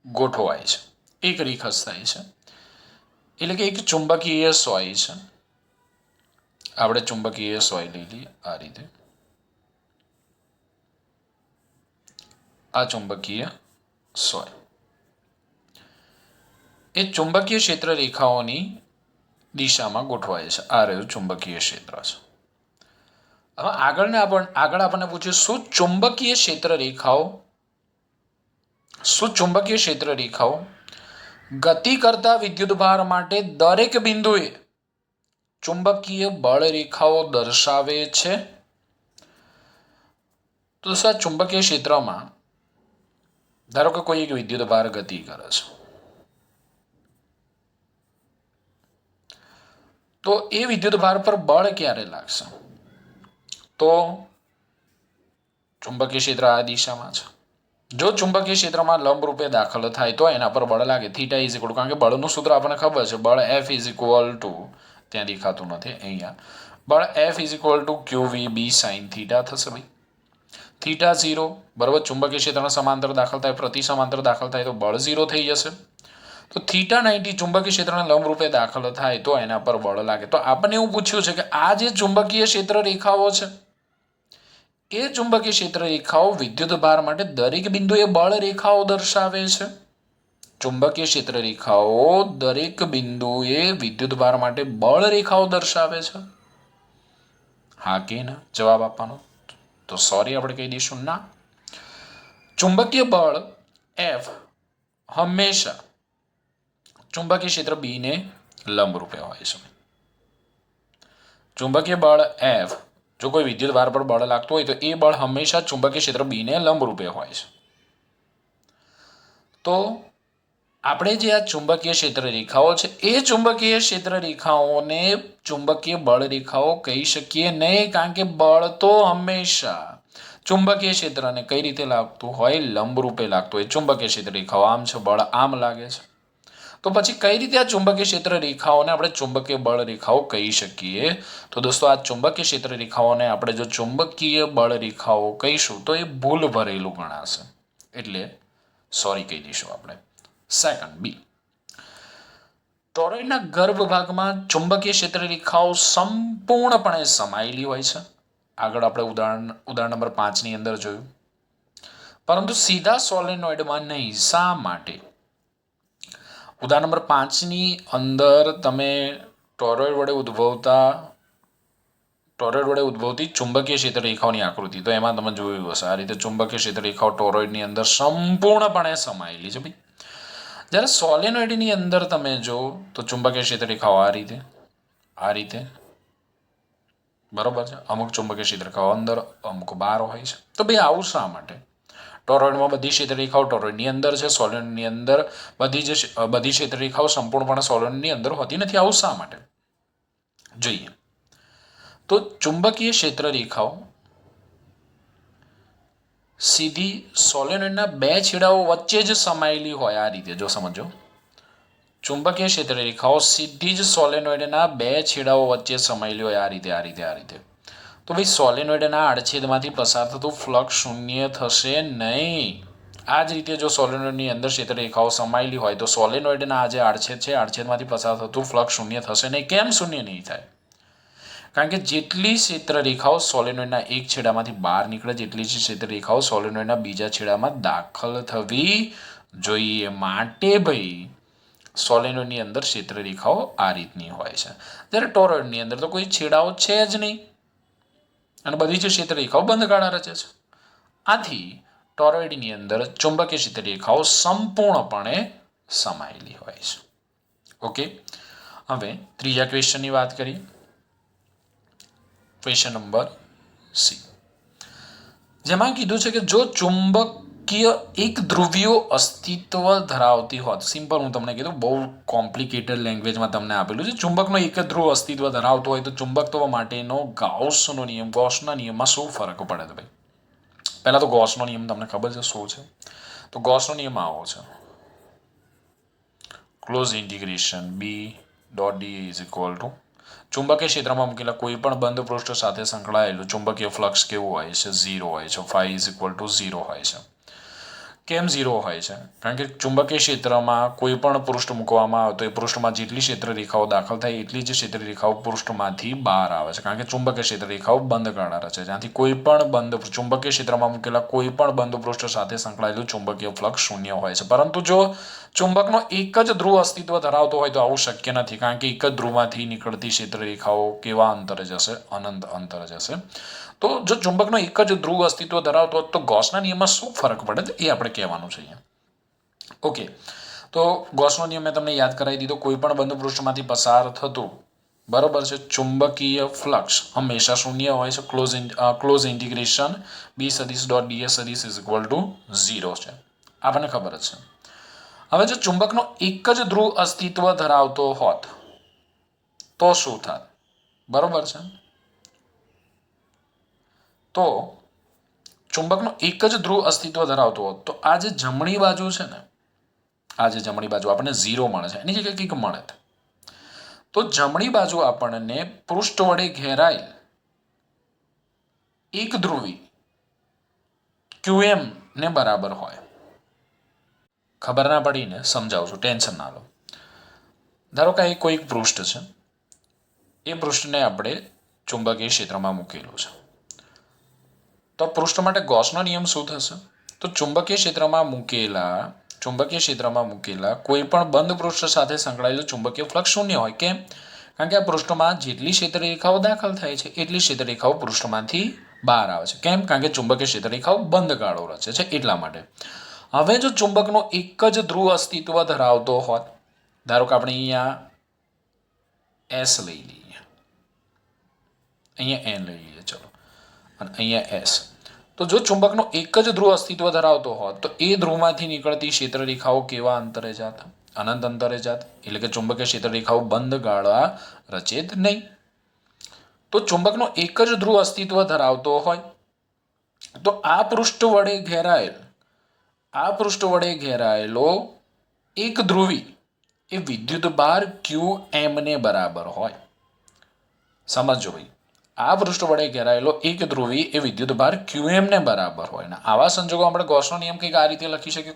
Speaker 1: ગોઠવાય છે. એક રેખા થાય છે એટલે કે એક ચુંબકીય સોય છે. આપણે ચુંબકીય સોય લઈ લઈએ આ રીતે. આ ચુંબકીય સોય એ ચુંબકીય ક્ષેત્રરેખાઓની દિશામાં ગોઠવાય છે. આ રહ્યું ચુંબકીય ક્ષેત્ર છે. હવે આગળ આપણને પૂછ્યું શું ચુંબકીય ક્ષેત્રરેખાઓ ગતિ કરતા વિદ્યુતભાર માટે દરેક બિંદુએ ચુંબકીય બળ રેખાઓ દર્શાવે છે. તો દોસ્તો આ ચુંબકીય ક્ષેત્રમાં ધારો કે કોઈ એક વિદ્યુત ભાર ગતિ કરે છે, તો એ વિદ્યુત ભાર પર બળ ક્યારે લાગશે? તો ચુંબકીય ક્ષેત્ર આ દિશામાં છે. જો ચુંબકીય ક્ષેત્રમાં લંબ રૂપે દાખલ થાય તો એના પર બળ લાગે. થીટા ઇઝ ઇક્વલ, કારણ કે બળનું સૂત્ર આપણને ખબર છે, બળ F ઇઝ ઇક્વલ ટુ, ત્યાં દેખાતું નથી અહીંયા, બળ F is equal two QVB sine theta થશે ભાઈ. થીટા 0 બરાબર, ચુંબકીય ક્ષેત્રના સમાંતર દાખલ થાય, પ્રતિ સમાંતર દાખલ થાય તો બળ 0 થઈ જશે. તો થીટા 90 ચુંબકીય ક્ષેત્રના લંબ રૂપે દાખલ થાય તો એના પર બળ લાગે. તો આપણને એવું પૂછ્યું છે કે આ જે ચુંબકીય ક્ષેત્ર રેખાઓ છે, એ ચુંબકીય ક્ષેત્ર રેખાઓ વિદ્યુત ભાર માટે દરેક બિંદુએ બળ રેખાઓ દર્શાવે છે. ચુંબકીય ક્ષેત્ર રેખાઓ દરેક બિંદુએ વિદ્યુત ભાર માટે બળ રેખાઓ દર્શાવે છે. હા કે ના જવાબ આપવાનો? તો સોરી આપણે કહી દઈશું ના. ચુંબકીય બળ F હંમેશા ચુંબકીય ક્ષેત્ર B ને લંબ રૂપે હોય છે. ચુંબકીય બળ F, જો કોઈ વિદ્યુત ભાર પર બળ લાગતું હોય તો એ બળ હંમેશા ચુંબકીય ક્ષેત્ર B ને લંબ રૂપે હોય છે. તો આપણે જે આ ચુંબકીય ક્ષેત્ર રેખાઓ છે, એ ચુંબકીય ક્ષેત્ર રેખાઓને ચુંબકીય બળ રેખાઓ કહી શકીએ નહીં, કારણ કે બળ તો હંમેશા ચુંબકીય ક્ષેત્રને કઈ રીતે લાગતું હોય? લંબ રૂપે લાગતું હોય. ચુંબકીય ક્ષેત્ર રેખાઓ આમ છે, બળ આમ લાગે છે. તો પછી કઈ રીતે આ ચુંબકીય ક્ષેત્ર રેખાઓને આપણે ચુંબકીય બળ રેખાઓ કહી શકીએ? તો દોસ્તો આ ચુંબકીય ક્ષેત્ર રેખાઓને આપણે જો ચુંબકીય બળ રેખાઓ કહીશું તો એ ભૂલ ભરેલું ગણાશે, એટલે સોરી કહી દઈશું આપણે. સેકન્ડ બી, ટોરોઇડના ગર્ભ ભાગમાં ચુંબકીય ક્ષેત્ર રેખાઓ સંપૂર્ણપણે સમાયેલી હોય છે. આગળ આપણે ઉદાહરણ નંબર 5 ની અંદર જોયું, પરંતુ સીધા સોલેનોઇડમાં નહીં. શા માટે? ઉદાહરણ નંબર 5 ની અંદર તમે ટોરોઇડ વડે ઉદ્ભવતી ચુંબકીય ક્ષેત્ર રેખાઓની આકૃતિ, તો એમાં તમે જોયું હશે આ રીતે ચુંબકીય ક્ષેત્ર રેખાઓ ટોરોઇડની અંદર સંપૂર્ણપણે સમાયેલી છે ભાઈ. જ્યારે સોલેનોઇડની અંદર તમે જો તો ચુંબકીય ક્ષેત્ર રેખાઓ આ રીતે બરોબર છે. અમુક ચુંબકીય ક્ષેત્ર રેખાઓ અંદર, અમુક બહાર હોય છે. તો ભાઈ આવું શા માટે? ટોરોઇડમાં બધી ક્ષેત્ર રેખાઓ ટોરોઇડની અંદર છે, સોલેનોઇડની અંદર બધી ક્ષેત્ર રેખાઓ સંપૂર્ણપણે સોલેનોઇડની અંદર હોતી નથી. આવું શા માટે? જોઈએ તો ચુંબકીય ક્ષેત્ર રેખાઓ સીધી સોલેનોઇડના બે છેડાઓ વચ્ચે જ સમાયેલી હોય. આ રીતે જો સમજો, ચુંબકીય ક્ષેત્ર રેખાઓ સીધી જ સોલેનોઇડના બે છેડાઓ વચ્ચે સમાયેલી હોય. આ રીતે તો ભાઈ સોલેનોઇડના આડછેદમાંથી પસાર થતું ફ્લક્સ શૂન્ય થશે નહીં. આ જ રીતે જો સોલેનોઇડની અંદર ક્ષેત્ર રેખાઓ સમાયેલી હોય તો સોલેનોઇડના આ જે આડછેદ છે, આડછેદમાંથી પસાર થતું ફ્લક્સ શૂન્ય થશે નહીં. કેમ શૂન્ય નહીં થાય? કારણ કે જેટલી ક્ષેત્ર રેખાઓ સોલેનોઇડના એક છેડામાંથી બહાર નીકળે, જેટલી જ ક્ષેત્ર રેખાઓ સોલેનોઇડના બીજા છેડામાં દાખલ થવી જોઈએ. માટે ભાઈ સોલેનોઇડની અંદર ક્ષેત્ર રેખાઓ આ રીતની હોય છે. જ્યારે ટોરોઇડની અંદર તો કોઈ છેડાઓ છે જ નહીં અને બધી જ ક્ષેત્ર રેખાઓ બંધ ગાળા રચે છે. આથી ટોરોઇડની અંદર ચુંબકીય ક્ષેત્ર રેખાઓ સંપૂર્ણપણે સમાયેલી હોય છે. ઓકે, હવે ત્રીજા ક્વેશ્ચનની વાત કરીએ. ક્વેશ્ચન નંબર સી, જેમાં કીધું છે કે જો ચુંબકીય એક ધ્રુવીય અસ્તિત્વ ધરાવતી હોત. સિમ્પલ, હું તમને કીધું, બહુ કોમ્પ્લિકેટેડ લેંગ્વેજમાં તમને આપેલું છે. ચુંબકનો એક જ ધ્રુવ અસ્તિત્વ ધરાવતો હોય તો ચુંબકત્વ માટેનો ગાઉસનો નિયમ, ગૌસના નિયમમાં શું ફરક પડે છે ભાઈ? પહેલા તો ગૌસનો નિયમ તમને ખબર છે શું છે? તો ગૌસનો નિયમ આવો છે, close integration B.D is equal to ચુંબકીય ક્ષેત્રમાં મૂકેલા કોઈ પણ બંધ પૃષ્ઠ સાથે સંકળાયેલું ચુંબકીય ફ્લક્સ કેવું હોય છે? 0 હોય છે. φ ઇઝ ઇક્વલ ટુ 0 હોય છે. કેમ 0 હોય છે? કારણ કે ચુંબકીય ક્ષેત્રમાં કોઈ પણ પૃષ્ઠ મૂકવામાં આવે તો એ પૃષ્ઠમાં જેટલી ક્ષેત્ર રેખાઓ દાખલ થાય એટલી જ ક્ષેત્ર રેખાઓ પૃષ્ઠમાંથી બહાર આવે છે. કારણ કે ચુંબકીય ક્ષેત્ર રેખાઓ બંધ ગાળા રચે છે. જ્યાંથી કોઈ પણ ચુંબકીય ક્ષેત્રમાં મૂકેલા કોઈ પણ બંધ પૃષ્ઠ સાથે સંકળાયેલું ચુંબકીય ફ્લક્સ શૂન્ય હોય છે. પરંતુ જો ચુંબકનો એક જ ધ્રુવ અસ્તિત્વ ધરાવતો હોય તો આવું શક્ય નથી. કારણ કે એક જ ધ્રુવમાંથી નીકળતી ક્ષેત્ર રેખાઓ કેવા અંતરે જશે? અનંત અંતરે જશે. તો જો ચુંબકનો એક જ ધ્રુવ અસ્તિત્વ ધરાવતો હોત તો ગૌસના નિયમમાં શું ફરક પડે એ આપણે કહેવાનું છે અહીંયા. ઓકે, તો ગૌસનો નિયમ મેં તમને યાદ કરાવી દીધો. કોઈ પણ બંધ પૃષ્ઠમાંથી પસાર થતું બરોબર છે. ચુંબકીય ફ્લક્સ હંમેશા શૂન્ય હોય છે. ક્લોઝ ઇન્ટિગ્રેશન બી સદીશ ડોટ ડીએસ સદીશ ઇઝ ઇક્વલ ટુ 0 છે. આપણને ખબર જ છે. હવે જો ચુંબકનો એક જ ધ્રુવ અસ્તિત્વ ધરાવતો હોત તો શું થાત? બરોબર છે. તો ચુંબકનો એક જ ધ્રુવ અસ્તિત્વ ધરાવતો હોત તો આ જે જમણી બાજુ છે ને, આ જે જમણી બાજુ આપણને 0 મળે છે એની જગ્યાએ કંઈક મળે. તો જમણી બાજુ આપણને પૃષ્ઠ વડે ઘેરાયેલ એક ધ્રુવી QM ને બરાબર હોય. ખબર ના પડીને સમજાવું છું, ટેન્શન ના લો. ધારો કે કોઈ એક પૃષ્ઠ છે, એ પૃષ્ઠને આપણે ચુંબકીય ક્ષેત્રમાં મૂકેલું છે. તો પૃષ્ઠ માટે ગોસનો નિયમ શું થશે? તો ચુંબકીય ક્ષેત્રમાં મૂકેલા કોઈ પણ બંધ પૃષ્ઠ સાથે સંકળાયેલું ચુંબકીય ફ્લક્સ શૂન્ય હોય. કેમ? કારણ કે આ પૃષ્ઠમાં જેટલી ક્ષેત્રરેખાઓ દાખલ થાય છે એટલી ક્ષેત્રરેખાઓ પૃષ્ઠમાંથી બહાર આવે છે. કેમ? કારણ કે ચુંબકીય ક્ષેત્રરેખાઓ બંધ ગાળો રચે છે એટલા માટે. હવે જો ચુંબકનો એક જ ધ્રુવ અસ્તિત્વ ધરાવતો હોત, ધારો કે આપણે અહીંયા S લઈ લઈએ, અહીંયા N લઈ લઈએ, ચલો, અને અહીંયા S. તો જો ચુંબકનો એક જ ધ્રુવ અસ્તિત્વ ધરાવતો હોત તો એ ધ્રુવમાંથી નીકળતી ક્ષેત્રરેખાઓ કેવા અંતરે જાત? અનંત અંતરે જાત. એટલે કે ચુંબકીય ક્ષેત્રરેખાઓ બંધ ગાળા રચે જ નહીં. તો ચુંબકનો એક જ ધ્રુવ અસ્તિત્વ ધરાવતો હોય તો આ પૃષ્ઠ વડે ઘેરાયેલો એક ધ્રુવી એ વિદ્યુત ભાર QM ને બરાબર હોય. સમજો ભાઈ, આ પૃષ્ઠ વડે ઘેરાયેલો એક ધ્રુવી એ વિદ્યુત ભાર QM ને બરાબર હોય. ને આવા સંજોગો આપણે ગોસનો નિયમ કંઈક આ રીતે લખી શકીએ,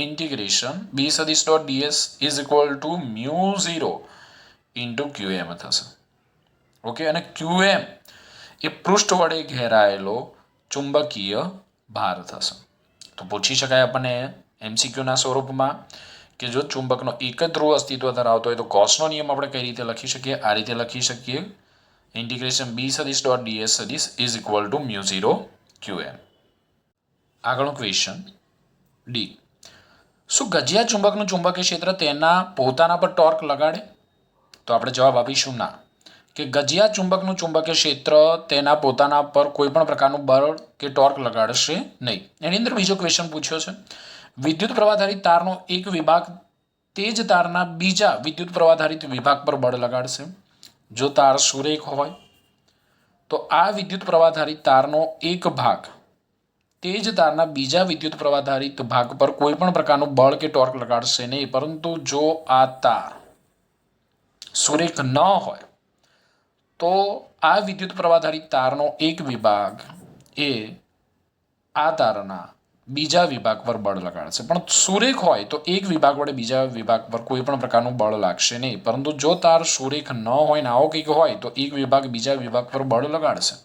Speaker 1: ઇન્ટિગ્રેશન બી સદીશ dot DS is equal to μ0 into QM થશે. ઓકે, અને QM એ પૃષ્ઠ વડે ઘેરાયેલો ચુંબકીય ભાર થશે. તો પૂછી શકાય આપણને MCQના સ્વરૂપમાં કે જો ચુંબકનો એક જ ધ્રુવ અસ્તિત્વ ધરાવતો હોય તો ગોસનો નિયમ આપણે કઈ રીતે લખી શકીએ? આ રીતે લખી શકીએ, ઇન્ટિગ્રેશન બી સદીશ ડોટ ડીએસ સદીશ ઇઝ ઇક્વલ ટુ μ0 QM. આગળનો ક્વેશ્ચન ડી. શું ગજિયા ચુંબકનું ચુંબકીય ક્ષેત્ર તેના પોતાના પર ટોર્ક લગાડે? તો આપણે જવાબ આપીશું ના, કે ગજિયા ચુંબકનું ચુંબકીય ક્ષેત્ર તેના પોતાના પર કોઈ પણ પ્રકારનું બળ કે ટોર્ક લગાડશે નહીં. એની અંદર બીજો ક્વેશ્ચન પૂછ્યો છે, વિદ્યુત પ્રવાહધારિત તારનો એક વિભાગ તે જ તારના બીજા વિદ્યુત પ્રવાહધારિત વિભાગ પર બળ લગાડશે. જો તાર સુરેખ હોય તો આ વિદ્યુત પ્રવાહધારિત તારનો એક ભાગ તે જ તારના બીજા વિદ્યુત પ્રવાહધારિત ભાગ પર કોઈ પણ પ્રકારનું બળ કે ટોર્ક લગાડશે નહીં. પરંતુ જો આ તાર સુરેખ ન હોય તો આ વિદ્યુત પ્રવાહધારિત તારનો એક વિભાગ એ આ તારના બીજા વિભાગ પર બળ લગાડશે. પણ સુરેખ હોય તો એક વિભાગ વડે બીજા વિભાગ પર કોઈ પણ પ્રકારનું બળ લાગશે નહીં. પરંતુ જો તાર સુરેખ ન હોય ને આવો કંઈક હોય તો એક વિભાગ બીજા વિભાગ પર બળ લગાડશે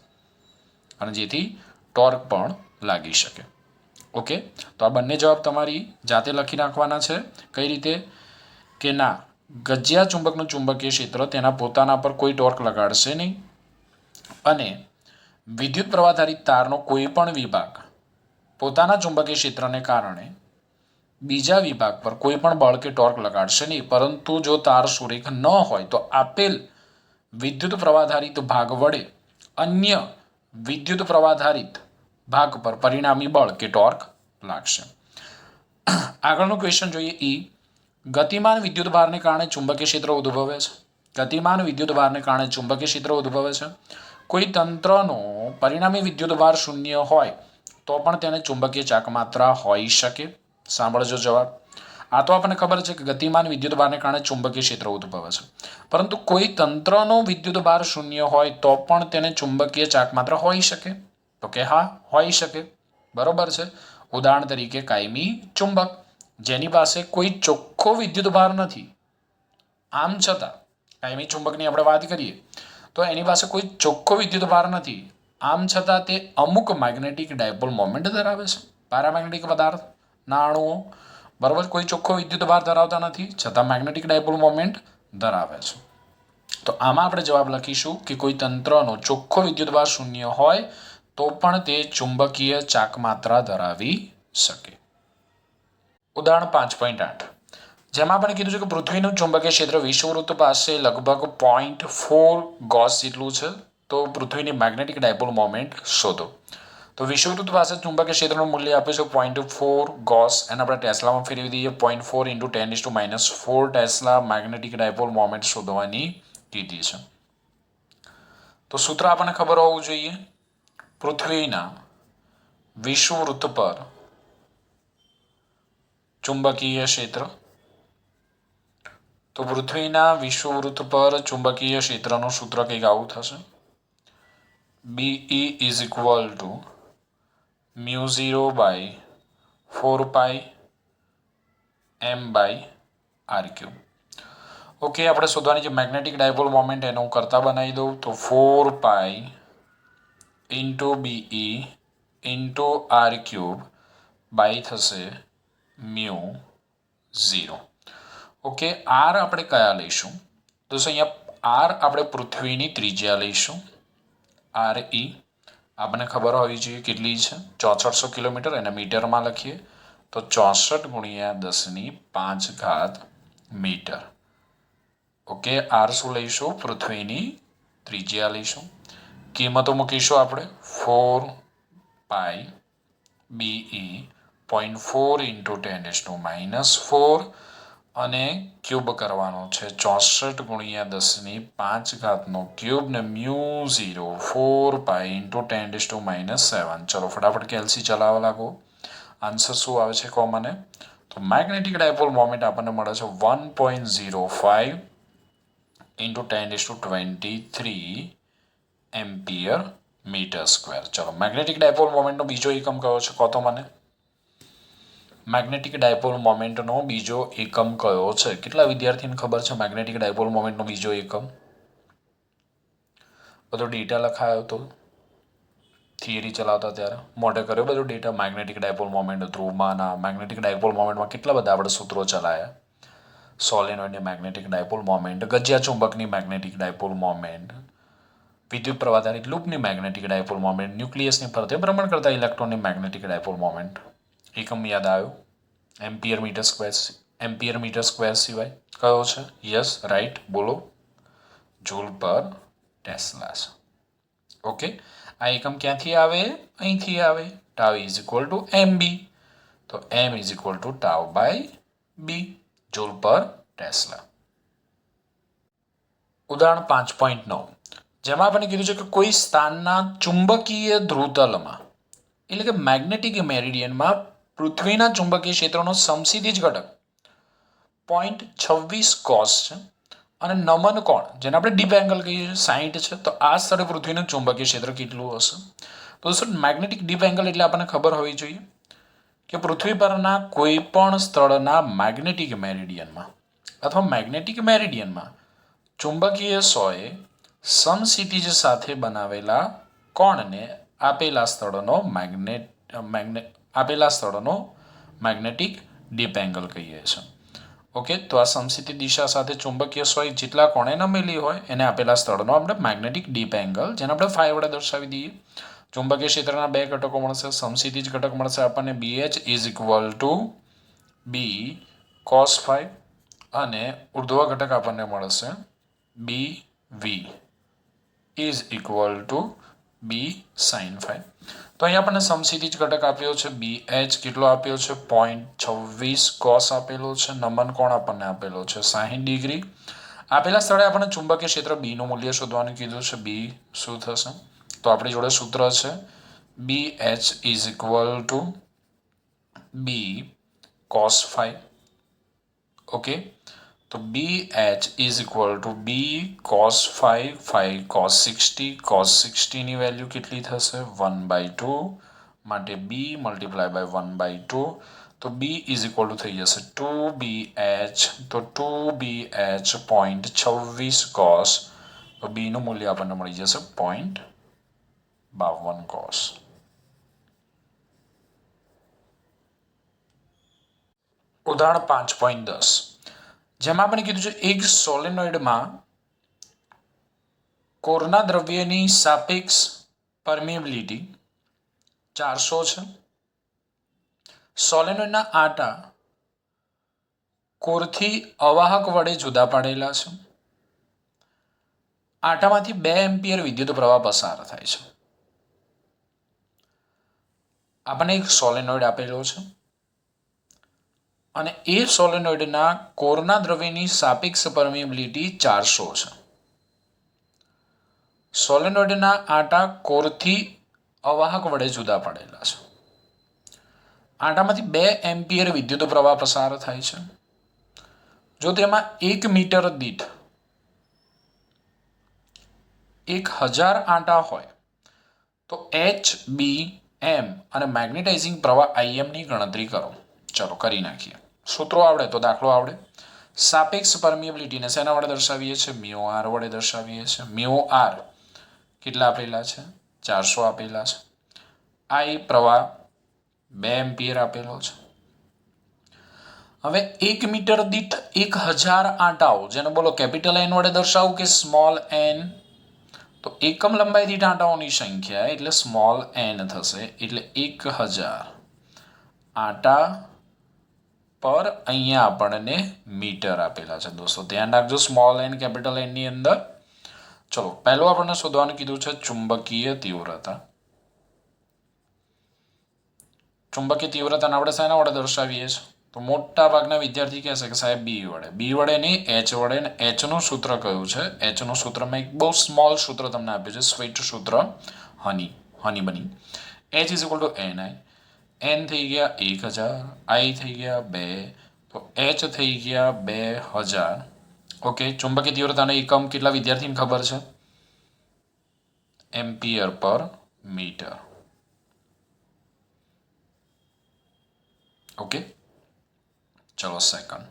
Speaker 1: અને જેથી ટોર્ક પણ લાગી શકે. ઓકે, તો આ બંને જવાબ તમારી જાતે લખી નાખવાના છે. કઈ રીતે? કે ના, ગજિયા ચુંબકનું ચુંબકીય ક્ષેત્ર તેના પોતાના પર કોઈ ટોર્ક લગાડશે નહીં અને વિદ્યુત પ્રવાહધારિત તારનો કોઈ પણ વિભાગ પોતાના ચુંબકીય ક્ષેત્રને કારણે બીજા વિભાગ પર કોઈ પણ બળ કે ટોર્ક લગાડશે નહીં. પરંતુ જો તાર સુરેખ ન હોય તો આપેલ વિદ્યુત પ્રવાહધારિત ભાગ વડે અન્ય વિદ્યુત પ્રવાહધારિત ભાગ પર પરિણામી બળ કે ટોર્ક લાગશે. આગળનું ક્વેશ્ચન જોઈએ. ગતિમાન વિદ્યુત ભારને કારણે ચુંબકીય ક્ષેત્ર ઉદ્ભવે છે. ગતિમાન વિદ્યુત ભારને કારણે ચુંબકીય ક્ષેત્ર ઉદ્ભવે છે. કોઈ તંત્રનો પરિણામી વિદ્યુત ભાર શૂન્ય હોય તો પણ તેને ચુંબકીય ચાકમાત્રા હોઈ શકે. સાંભળજો જવાબ. આ તો આપણને ખબર છે કે ગતિમાન વિદ્યુત ભારને કારણે ચુંબકીય ક્ષેત્ર ઉદ્ભવે છે. પરંતુ કોઈ તંત્રનો વિદ્યુત ભાર શૂન્ય હોય તો પણ તેને ચુંબકીય ચાકમાત્રા હોઈ શકે. તો કે હા, હોઈ શકે. બરોબર છે. ઉદાહરણ તરીકે કાયમી ચુંબક જેની પાસે કોઈ ચોખ્ખો વિદ્યુત ભાર નથી, આમ છતાં કાયમી ચુંબકની આપણે વાત કરીએ તો એની પાસે કોઈ ચોખ્ખો વિદ્યુત ભાર નથી, આમ છતાં તે અમુક મેગ્નેટિક ડાયપોલ મોમેન્ટ ધરાવે છે. પેરામેગ્નેટિક પદાર્થના અણુઓ બરાબર કોઈ ચોખ્ખો વિદ્યુત ભાર ધરાવતા નથી છતાં મેગ્નેટિક ડાયપોલ મોમેન્ટ ધરાવે છે. તો આમાં આપણે જવાબ લખીશું કે કોઈ તંત્રનો ચોખ્ખો વિદ્યુત ભાર શૂન્ય હોય તો પણ તે ચુંબકીય ચાકમાત્રા ધરાવી શકે. ઉદાહરણ 5.8. જેમાં આપણે કીધું છે કે પૃથ્વીનું ચુંબકીય ક્ષેત્ર વિષુવવૃત્ત પાસે લગભગ 0.4 ગોસ જેટલું છે. તો પૃથ્વીની મેગ્નેટિક ડાયપોલ મોમેન્ટ શોધો. તો વિષુવવૃત્ત પાસે ચુંબકીય ક્ષેત્રનું મૂલ્ય આપ્યું છે 0.4 ગોસ. એને આપણે ટેસ્લામાં ફેરવી દઈએ. 0.4 × 10⁻⁴ ટેસ્લા મેગ્નેટિક ડાયપોલ મોમેન્ટ શોધવાની કીધી છે. તો સૂત્ર આપણને ખબર હોવું જોઈએ. પૃથ્વીના વિષુવવૃત્ત પર ચુંબકીય ક્ષેત્ર. તો પૃથ્વીના વિષુવવૃત્ત પર ચુંબકીય ક્ષેત્રનું સૂત્ર કંઈક આવું થશે. BE = μ0/4πm/r³. ઓકે, આપણે શોધવાની જે મેગ્નેટિક ડાયપોલ મોમેન્ટ એને હું કરતા બનાવી દઉં. તો 4π × BE × r³ બાય થશે μ0. ઓકે, આર આપણે કયા લઈશું? દોસ્તો અહીંયા આર આપણે પૃથ્વીની ત્રિજ્યા લઈશું. RE આપણને ખબર હોવી જોઈએ કેટલી છે, 6400 કિલોમીટર. એને મીટરમાં લખીએ તો 64 × 10⁵ મીટર. ઓકે, આર શું લઈશું? પૃથ્વીની ત્રિજ્યા લઈશું. કિંમતો મૂકીશું આપણે. 4π BE 0.4 × 10⁻⁴ અને ક્યુબ કરવાનો છે 64 × 10⁵ ને μ0 4π × 10⁻⁷. ચલો ફટાફટ કેલ્સી ચલાવવા લાગો. આન્સર શું આવે છે કોમને? તો મેગ્નેટિક ડાયપોલ મોમેન્ટ આપણને મળે છે 1.05 × 10⁻23 એમ્પિયર મીટર સ્ક્વેર. ચલો, મેગ્નેટિક ડાયપોલ મોમેન્ટનો બીજો એકમ કયો છે કહો તો મને. મેગ્નેટિક ડાયપોલ મોમેન્ટનો બીજો એકમ કયો છે? કેટલા વિદ્યાર્થીને ખબર છે મેગ્નેટિક ડાયપોલ મોમેન્ટનો બીજો એકમ? બધો ડેટા લખાયો તો થિયરી ચલાવતા ત્યારે મોઢે કર્યો બધો ડેટા. મેગ્નેટિક ડાયપોલ મોમેન્ટ, ધ્રુવમાંના મેગ્નેટિક ડાયપોલ મોમેન્ટમાં કેટલા બધા આપણે સૂત્રો ચલાયા. સોલેનોઇડની મેગ્નેટિક ડાયપોલ મોમેન્ટ, ગજિયા ચુંબકની મેગ્નેટિક ડાયપોલ મોમેન્ટ, વિદ્યુત પ્રવાહધારિત લૂપની મેગ્નેટિક ડાયપોલ મોમેન્ટ, ન્યુક્લિયસની ફરતે ભ્રમણ કરતા ઇલેક્ટ્રોનની મેગ્નેટિક ડાયપોલ મોમેન્ટ. એકમ યાદ આવ્યો? Ampere metre square. Ampere metre square સિવાય કયો છે? યસ, રાઈટ, બોલો. જૂલ પર ટેસ્લા છે. ઓકે, આ એકમ ક્યાંથી આવે? અહીંથી આવે. τ = mb. તો m = τ/b, joule per tesla. ઉદાહરણ 5.9, જેમાં આપણે કીધું છે કે કોઈ સ્થાનના ચુંબકીય ધ્રુવતલમાં એટલે કે મેગ્નેટિક મેરિડિયનમાં પૃથ્વીના ચુંબકીય ક્ષેત્રનો સમક્ષિતિજ ઘટક 0.26 કોસ છે અને નમન કોણ, જેને આપણે ડીપ એંગલ કહીએ છીએ, 60 છે. તો આ સ્થળે પૃથ્વીનું ચુંબકીય ક્ષેત્ર કેટલું હશે? તો દોસ્તો મેગ્નેટિક ડીપ એંગલ એટલે આપણને ખબર હોવી જોઈએ કે પૃથ્વી પરના કોઈ પણ સ્થળના મેગ્નેટિક મેરિડિયનમાં અથવા મેગ્નેટિક મેરિડિયનમાં ચુંબકીય સોએ સમક્ષિતિજ સાથે બનાવેલા કોણને આપેલા સ્થળોનો મેગ્નેટિક ડીપ એંગલ કહીએ છીએ. ઓકે, તો આ સમક્ષિતિજ દિશા સાથે ચુંબકીય સોય જેટલા કોણે નમેલી હોય એને આપેલા સ્થળનો આપણે મેગ્નેટિક ડીપ એંગલ, જેને આપણે φ વડે દર્શાવી દઈએ. ચુંબકીય ક્ષેત્રના બે ઘટકો મળશે. સમક્ષિતિજ ઘટક મળશે આપણને BH = B cos φ અને ઉર્ધ્વ ઘટક આપણને મળશે BV = B sin φ. તો અહીં આપણને સમક્ષિતિજ ઘટક આપ્યો છે BH કેટલો આપ્યો છે? 0.26 કોસ આપેલો છે. નમન કોણ આપણને આપેલો છે 60 ડિગ્રી. આપેલા સ્થળે આપણને ચુંબકીય ક્ષેત્ર B નું મૂલ્ય શોધવાનું કીધું છે. B શું થશે? તો આપણી જોડે સૂત્ર છે BH = B cos φ. ઓકે, તો BH = B cos φ, cos 60. cos 60 ની વેલ્યુ કેટલી થશે? 1/2. માટે B × 1/2. તો B = થઈ જશે 2BH. તો 2BH 0.26 cos. તો B નું મૂલ્ય આપણને મળી જશે 0.52 cos. ઉદાહરણ 5.10, જેમાં આપણે કીધું છે એક સોલેનોઇડમાં કોરના દ્રવ્યની સાપેક્ષ પરમિએબિલિટી 400 છે. સોલેનોઇડના આટા કોરથી અવાહક વડે જુદા પાડેલા છે. આટામાંથી 2 એમ્પિયર વિદ્યુત પ્રવાહ પસાર થાય છે. આપણને એક સોલેનોઇડ આપેલો છે અને એ સોલેનોઇડના કોરના દ્રવ્યની સાપેક્ષ પરમિએબિલિટી 400 છે. સોલેનોઇડના આટા કોરથી અવાહક વડે જુદા પાડેલા છે. આટામાંથી 2 એમ્પિયર વિદ્યુત પ્રવાહ પસાર થાય છે. જો તેમાં 1 મીટર દીઠ 1000 આટા હોય તો HBm અને મેગ્નેટાઇઝિંગ પ્રવાહ IM ની ગણતરી કરો. ચલો કરી નાખીએ. સૂત્રો આવડે તો દાખલો આવડે. સાપેક્ષ પરમિએબિલિટીને શેના વડે દર્શાવીએ છીએ? મ્યુ આર વડે દર્શાવીએ છીએ. મ્યુ આર કેટલા આપેલા છે? 400 આપેલા છે. I પ્રવાહ 2 એમ્પિયર આપેલો છે. હવે 1 મીટર દીઠ 1000 આટાઓ, જેને બોલો કેપિટલ N વડે દર્શાવું કે સ્મોલ n? તો એકમ લંબાઈ દીઠ આટાઓની સંખ્યા એટલે સ્મોલ n થશે. એટલે 1000 આટા પર અહીંયા આપણને મીટર આપેલા છે. દોસ્તો ધ્યાન રાખજો સ્મોલ n કેપિટલ N ની અંદર. ચલો પહેલું આપણને શોધવાનું કીધું છે ચુંબકીય તીવ્રતા. ચુંબકીય તીવ્રતાને આપણે શેના વડે દર્શાવીએ છીએ? તો મોટા ભાગના વિદ્યાર્થી કહેશે કે સાહેબ બી વડે. બી વડે નહીં, એચ વડે. ને એચનું સૂત્ર કયું છે? એચનું સૂત્રમાં એક બહુ સ્મોલ સૂત્ર તમને આપ્યું છે, સ્વીટ સૂત્ર, હની બની. H is equal two NI. n થઈ ગયા 1000, I થઈ ગયા 2, તો H થઈ ગયા 2000. ઓકે, ચુંબકીય તીવ્રતાનો એકમ કેટલા વિદ્યાર્થીને ખબર છે? એમ્પિયર પર મીટર. ઓકે, ચલો સેકન્ડ.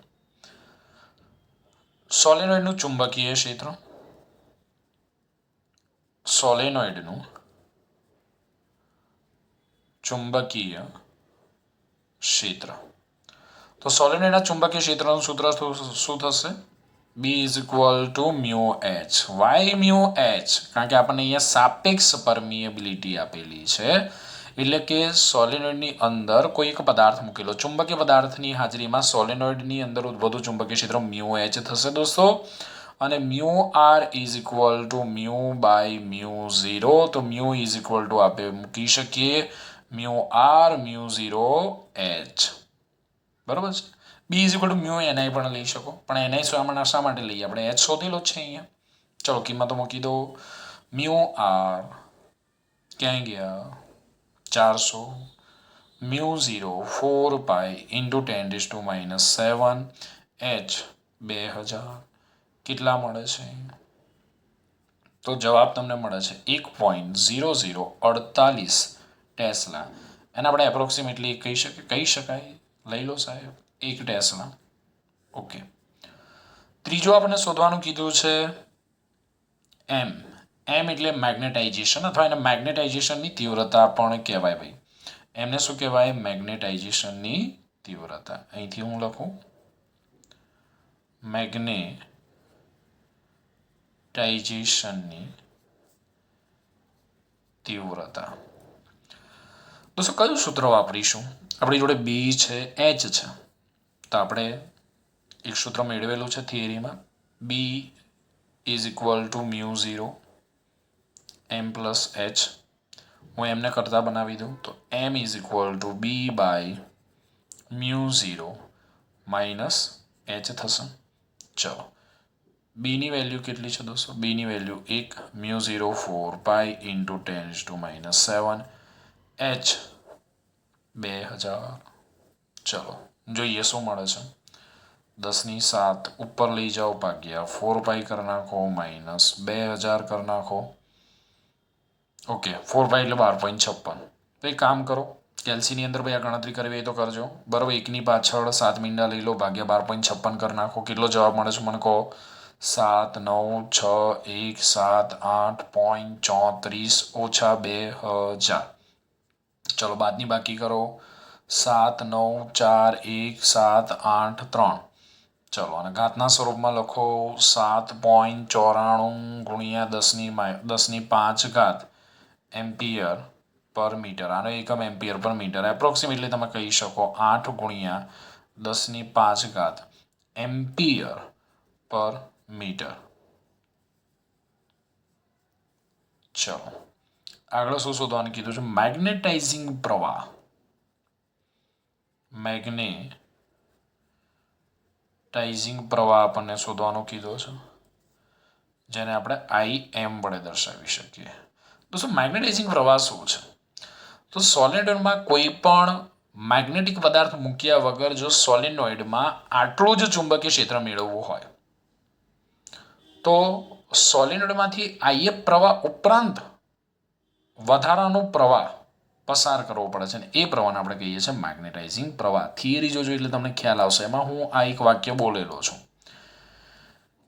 Speaker 1: સોલેનોઇડનું ચુંબકીય ક્ષેત્ર. સોલેનોઇડનું ચુંબકીય ક્ષેત્ર. તો સોલેનોઇડના ચુંબકીય ક્ષેત્રનું સૂત્ર શું થશે? B is equal to mu H. Why mu H? કારણ કે આપણને અહીંયા સાપેક્ષ પરમિએબિલિટી આપેલી છે. એટલે કે સોલેનોઇડની અંદર કોઈ એક પદાર્થ મૂકેલો, ચુંબકીય પદાર્થની હાજરીમાં સોલેનોઇડની અંદર વધુ ચુંબકીય ક્ષેત્ર મ્યુ એચ થશે દોસ્તો. અને mu R is equal to mu by mu 0. તો મ્યુ ઇઝ ઇક્વલ ટુ આપણે મૂકી શકીએ મ્યુ આર મ્યુ 0 એચ. બરોબર છે. B is equal to mu NI પણ લઈ શકો, પણ NI શા માટે લઈએ? આપણે એચ શોધેલો જ છે અહીંયા. ચલો કિંમતો મૂકી દો. મ્યુ આર ક્યાં ગયા? 400. Mu 0 4 pi into 10⁻⁷ H 2000. કેટલા મળે છે? તો જવાબ તમને મળે છે 1.0048 ટેસ્લા. એને આપણે એપ્રોક્સિમેટલી કહી શકાય. લઈ લો સાહેબ 1 ટેસ્લા. ઓકે, ત્રીજું આપણે શોધવાનું કીધું છે એમ. એમ એટલે મેગ્નેટાઇઝેશન, અથવા એને મેગ્નેટાઇઝેશનની તીવ્રતા પણ કહેવાય ભાઈ. એમને શું કહેવાય? મેગ્નેટાઇઝેશનની તીવ્રતા. અહીંથી હું લખું મેગ્નેટાઇઝેશનની તીવ્રતા. દોસ્તો કયું સૂત્ર વાપરીશું? આપણી જોડે બી છે, એચ છે, તો આપણે એક સૂત્ર મેળવેલું છે થિયરીમાં. B is equal to mu 0 m plus H. હું એમને કરતા બનાવી દઉં તો m is equal to B by mu 0 minus H થશે. ચલો બીની વેલ્યુ કેટલી છે દોસ્તો? બીની value 1, mu 0 4 pi into 10⁻⁷ H 2000. ચલો જોઈએ શું મળે છે. 10⁻7 ઉપર લઈ જાઓ ભાગ્યા 4 પાઈ કરી નાખો માઇનસ 2000 કરી નાખો. ઓકે, 4 પાઈ એટલે 12.56. તો એક કામ કરો, કેલ્સીની અંદર ભાઈ આ ગણતરી કરવી હોય તો કરજો. બરાબર, એકની પાછળ 7 મીંડા લઈ લો, ભાગ્યા 12.56 કરી નાખો. કેટલો જવાબ મળે છે મને કહો? 7 9 6 1 7 8.34 ઓછા 2000. ચલો બાદની બાકી કરો. 7 9 4 1 7 8 3. ચલો અને ઘાતના સ્વરૂપમાં લખો 7.94 ગુણ્યા 10⁵ એમ્પિયર પર મીટર. આનો એકમ એમ્પિયર પર મીટર. એપ્રોક્સિમેટલી તમે કહી શકો 8 ગુણ્યા 10⁵ એમ્પિયર પર મીટર. ચલો આગળ શું શોધવાનું કીધું છે? મેગ્નેટાઇઝિંગ પ્રવાહ. મેગ્નેટાઇઝિંગ પ્રવાહ આપણને શોધવાનો કીધો છે, જેને આપણે IM વડે દર્શાવી શકીએ. દોસ્તો મેગ્નેટાઇઝિંગ પ્રવાહ શું છે? તો સોલેનોઇડમાં કોઈ પણ મેગ્નેટિક પદાર્થ મૂક્યા વગર જો સોલેનોઇડમાં આટલું જ ચુંબકીય ક્ષેત્ર મેળવવું હોય તો સોલેનોઇડમાંથી IF પ્રવાહ ઉપરાંત વધારાનો પ્રવાહ પસાર કરવો પડે છે, ને એ પ્રવાહને આપણે કહીએ છીએ મેગ્નેટાઇઝિંગ પ્રવાહ. થિયરી જોજો એટલે તમને ખ્યાલ આવશે. એમાં હું આ એક વાક્ય બોલેલો છું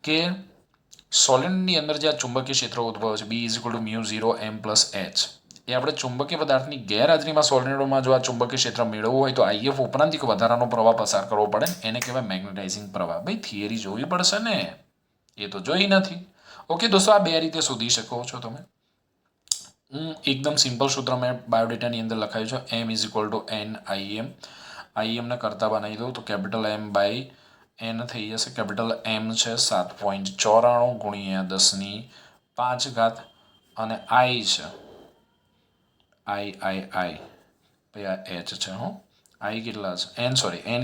Speaker 1: કે સોલેનોઇડની અંદર જે આ ચુંબકીય ક્ષેત્ર ઉદ્ભવે છે, B = μ0 m + H, એ આપણે ચુંબકીય પદાર્થની ગેરહાજરીમાં સોલેનોઇડમાં જો આ ચુંબકીય ક્ષેત્ર મેળવવું હોય તો IF ઉપરાંત એક વધારાનો પ્રવાહ પસાર કરવો પડે, એને કહેવાય મેગ્નેટાઇઝિંગ પ્રવાહ. ભાઈ થિયરી જોવી પડશે ને, એ તો જોઈ નથી. ઓકે દોસ્તો, આ બે રીતે શોધી શકો છો તમે. હું એકદમ સિમ્પલ સૂત્ર મેં બાયોડેટાની અંદર લખાયું છે, M = n IM. IM ને કરતા બનાવી દઉં તો કેપિટલ M બાય n થઈ જશે. કેપિટલ M છે 7.94 ગુણ્યા 10⁵ અને I છે I ભાઈ આ H છે. I કેટલા છે? n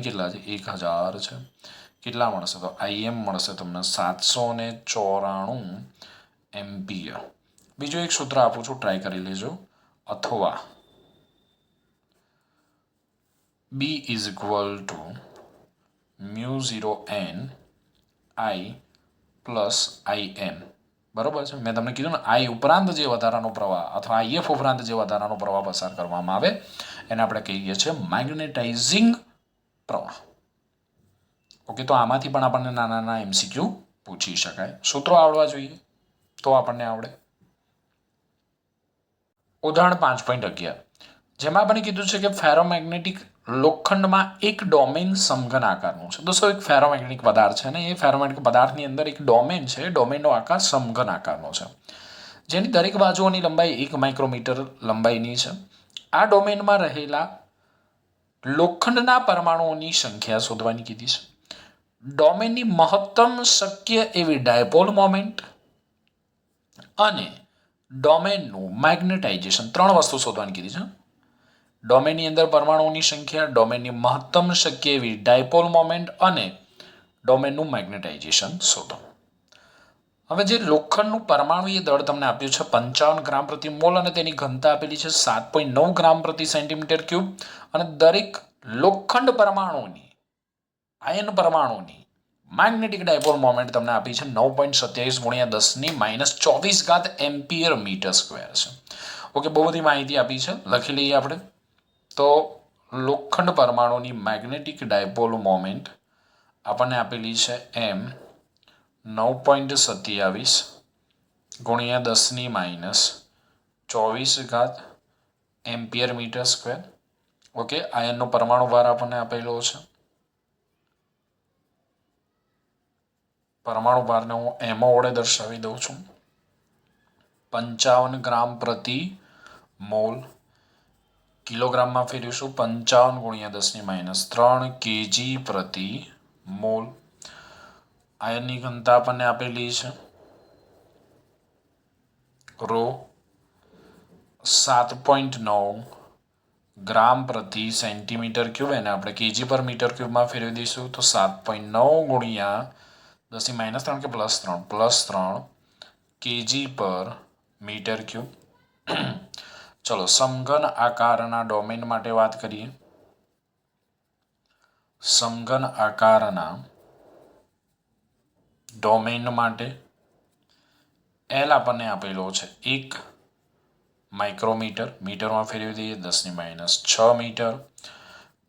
Speaker 1: કેટલા છે? 1000 છે. કેટલા મળશે? તો IM મળશે તમને 794 એમ્પિયર. બીજું એક સૂત્ર આપું છું, ટ્રાય કરી લેજો. અથવા B = μ0 n I + IM. બરોબર છે. મેં તમને કીધું ને, I ઉપરાંત જે વધારાનો પ્રવાહ અથવા IF ઉપરાંત જે વધારાનો પ્રવાહ પસાર કરવામાં આવે એને આપણે કહીએ છીએ મેગ્નેટાઇઝિંગ પ્રવાહ. ઓકે, તો આમાંથી પણ આપણને નાના નાના MCQ પૂછી શકાય. સૂત્રો આવડવા જોઈએ તો આપણને આવડે. ઉદાહરણ 5.11, જેમાં આપણે કીધું છે કે ફેરોમેગ્નેટિક લોખંડમાં એક ડોમેન સમઘન આકારનું છે. દોસ્તો એક ફેરોમેગ્નેટિક પદાર્થ છે ને, એ ફેરોમેગ્નેટિક પદાર્થની અંદર એક ડોમેન છે. ડોમેનનો આકાર સમઘન આકારનો છે, જેની દરેક બાજુઓની લંબાઈ 1 માઇક્રોમીટર લંબાઈની છે. આ ડોમેનમાં રહેલા લોખંડના પરમાણુઓની સંખ્યા શોધવાની કીધી છે. ડોમેનની મહત્તમ શક્ય એવી ડાયપોલ મોમેન્ટ અને ડોમેનનું મેગ્નેટાઇઝેશન, 3 વસ્તુ શોધવાની કીધી છે. ડોમેનની અંદર પરમાણુઓની સંખ્યા, ડોમેનની મહત્તમ શક્ય એવી ડાયપોલ મોમેન્ટ અને ડોમેનનું મેગ્નેટાઇઝેશન શોધો. હવે જે લોખંડનું પરમાણુય દળ તમને આપ્યું છે 55 ગ્રામ પ્રતિ મોલ અને તેની ઘનતા આપેલી છે 7.9 ગ્રામ પ્રતિ સેન્ટીમીટર ક્યુબ, અને દરેક લોખંડ પરમાણુની આયન પરમાણુની મેગ્નેટિક ડાયપોલ મોમેન્ટ તમને આપી છે 9.27 × 10⁻24 એમ્પિયર મીટર સ્ક્વેર છે. ઓકે, બહુ બધી માહિતી આપી છે, લખી લઈએ આપણે. તો લોખંડ પરમાણુની મેગ્નેટિક ડાયપોલ મોમેન્ટ આપણને આપેલી છે M 9.27 × 10⁻24 ampere metre square. Okay, આયનનો પરમાણુ ભાર આપણને આપેલો છે. પરમાણુ ભારને હું MO વડે દર્શાવી દઉં છું. 55 ગ્રામ પ્રતિ મોલ. કિલોગ્રામમાં ફેરવીશું, 55 × 10⁻³ kg પ્રતિ મોલ. આયનની ઘનતા આપણને આપેલી છે ρ 7.9 ગ્રામ પ્રતિ સેન્ટીમીટર ક્યુબ. એને આપણે kg/મીટર ક્યુબમાં ફેરવી દઈશું તો 7.9 × 10⁻³ કે +3 kg/મીટર ક્યુબ. ચલો સમઘન આકારના ડોમેન માટે વાત કરીએ. સમઘન આકારના ડોમેન માટે L આપણને આપેલો છે 1 માઇક્રોમીટર. મીટરમાં ફેરવી દઈએ 10⁻6 મીટર.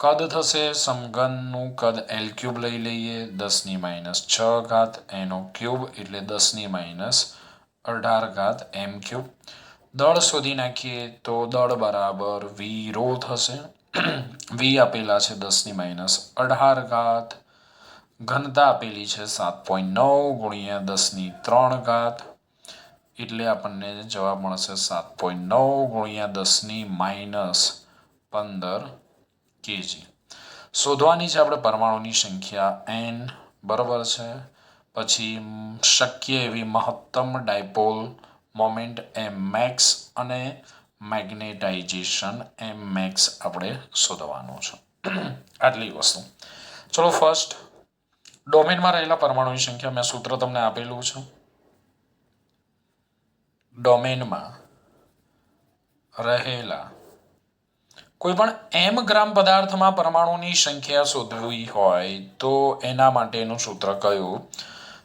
Speaker 1: કદ થશે સમઘનનું કદ L³ લઈ લઈએ 10⁻6 એનો ક્યુબ એટલે 10⁻18 m³. દળ શોધી નાખીએ તો દળ બરાબર V ρ થશે. V આપેલા છે 10⁻18. ઘનતા આપેલી છે 7.9 × 10⁻³ એટલે આપણને જવાબ મળશે 7.9 × 10⁻15 kg. શોધવાની છે આપણે પરમાણુની સંખ્યા N બરાબર છે. પછી શક્ય એવી મહત્તમ ડાયપોલ મોમેન્ટ એમ મેક્સ અને મેગ્નેટાઇઝેશન એમ મેક્સ આપણે શોધવાનું છે. આટલી વસ્તુ. ચલો ફર્સ્ટ ડોમેનમાં રહેલા પરમાણુની સંખ્યા મેં સૂત્ર તમને આપેલું છે. ડોમેનમાં રહેલા કોઈ પણ એમ ગ્રામ પદાર્થમાં પરમાણુની સંખ્યા શોધવી હોય તો એના માટેનું સૂત્ર કયું?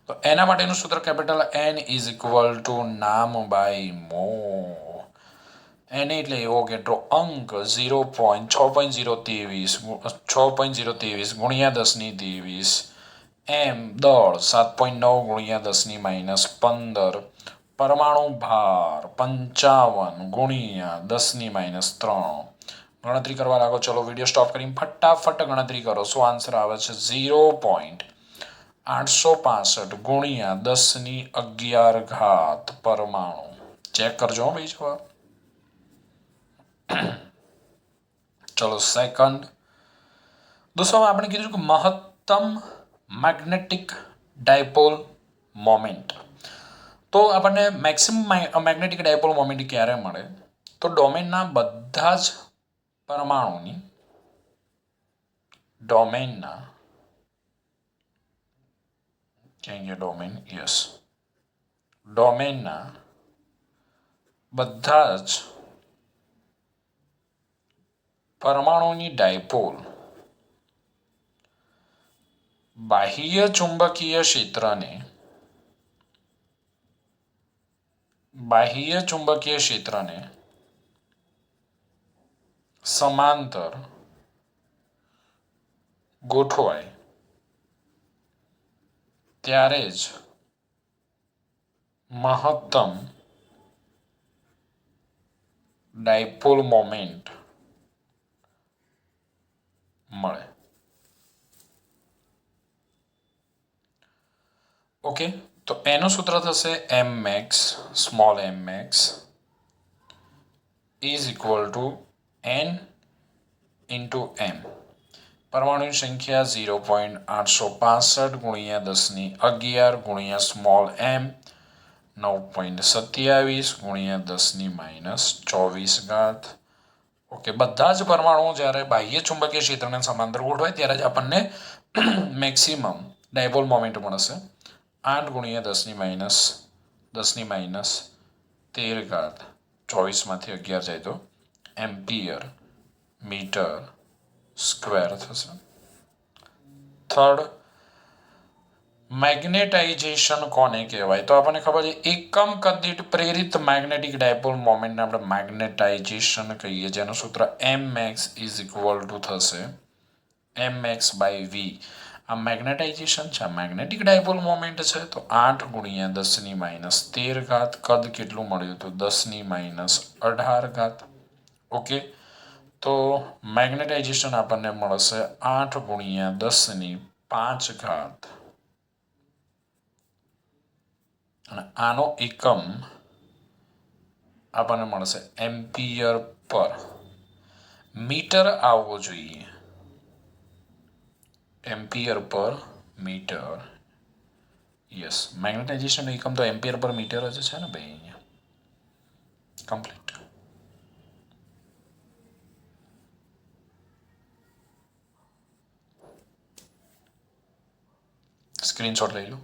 Speaker 1: તો એના માટેનું સૂત્ર capital N is equal two નામ બાય મો. એને એટલે એવો કેટલો અંક 6.023 ગુણ્યા 1023 એમ દળ 7.9 ગુણ્યા 10 - 15 પરમાણુ ભાર 55 ગુણ્યા 10 - 3 ગણતરી કરવા લાગો. ચલો વિડીયો સ્ટોપ કરીને ફટાફટ ગણતરી કરો. શું આન્સર આવે છે? 0.865 ગુણ્યા 10 - 11 પરમાણુ. ચેક કરજો ભાઈ જવાબ. ચલો સેકન્ડ દોસ્તો આપણે કીધું કે મહત્તમ મેગ્નેટિક ડાયપોલ મોમેન્ટ. તો આપણને મેક્સિમમ મેગ્નેટિક ડાયપોલ મોમેન્ટ ક્યારે મળે? તો ડોમેનના બધા જ પરમાણુની ડોમેનના ડોમેનના બધા જ પરમાણુની ડાયપોલ બાહ્ય ચુંબકીય ક્ષેત્રને સમાંતર ગોઠવાય ત્યારે જ મહત્તમ ડાયપોલ મોમેન્ટ મળે. ઓકે, તો એનું સૂત્ર થશે M max small M max is equal to N into M. પરમાણુની સંખ્યા 0.865 ગુણ્યા 10 - 11 સ્મોલ એમ 9.27 ગુણ્યા 10 - 24. ઓકે, બધા જ પરમાણુઓ જ્યારે બાહ્ય ચુંબકીય ક્ષેત્રને સમાંતર ગોઠવાય ત્યારે જ આપણને મેક્સિમમ ડાયપોલ મોમેન્ટ મળશે. 8 ગુણ્યા 10 - 13 24માંથી 11 જાય તો એમ્પિયર મીટર સ્ક્વેર થશે. થર્ડ મેગ્નેટાઇઝેશન કોને કહેવાય? તો આપણને ખબર છે એકમ કદ દીઠ પ્રેરિત મેગ્નેટિક ડાયપોલ મોમેન્ટને આપણે મેગ્નેટાઇઝેશન કહીએ, જેનું સૂત્ર એમ મેક્સ ઇઝ ઇક્વલ ટુ થશે એમ મેક્સ બાય વી. આ મેગ્નેટાઇઝેશન છે, મેગ્નેટિક ડાયપોલ મોમેન્ટ છે. તો 8 ગુણ્યા 10 - 13 કદ કેટલું મળ્યું? તો 10 - 18. ઓકે, તો મેગ્નેટાઇઝેશન આપણને મળશે 8 ગુણ્યા 10 - 5 અને આનો એકમ આપણને મળશે એમ્પિયર પર મીટર આવવો જોઈએ. એમ્પિયર પર મીટર. યસ, મેગ્નેટાઇઝેશન એકમ તો એમ્પિયર પર મીટર જ છે ને ભાઈ. અહીંયા કમ્પ્લીટ. સ્ક્રીનશોટ લઈ લો.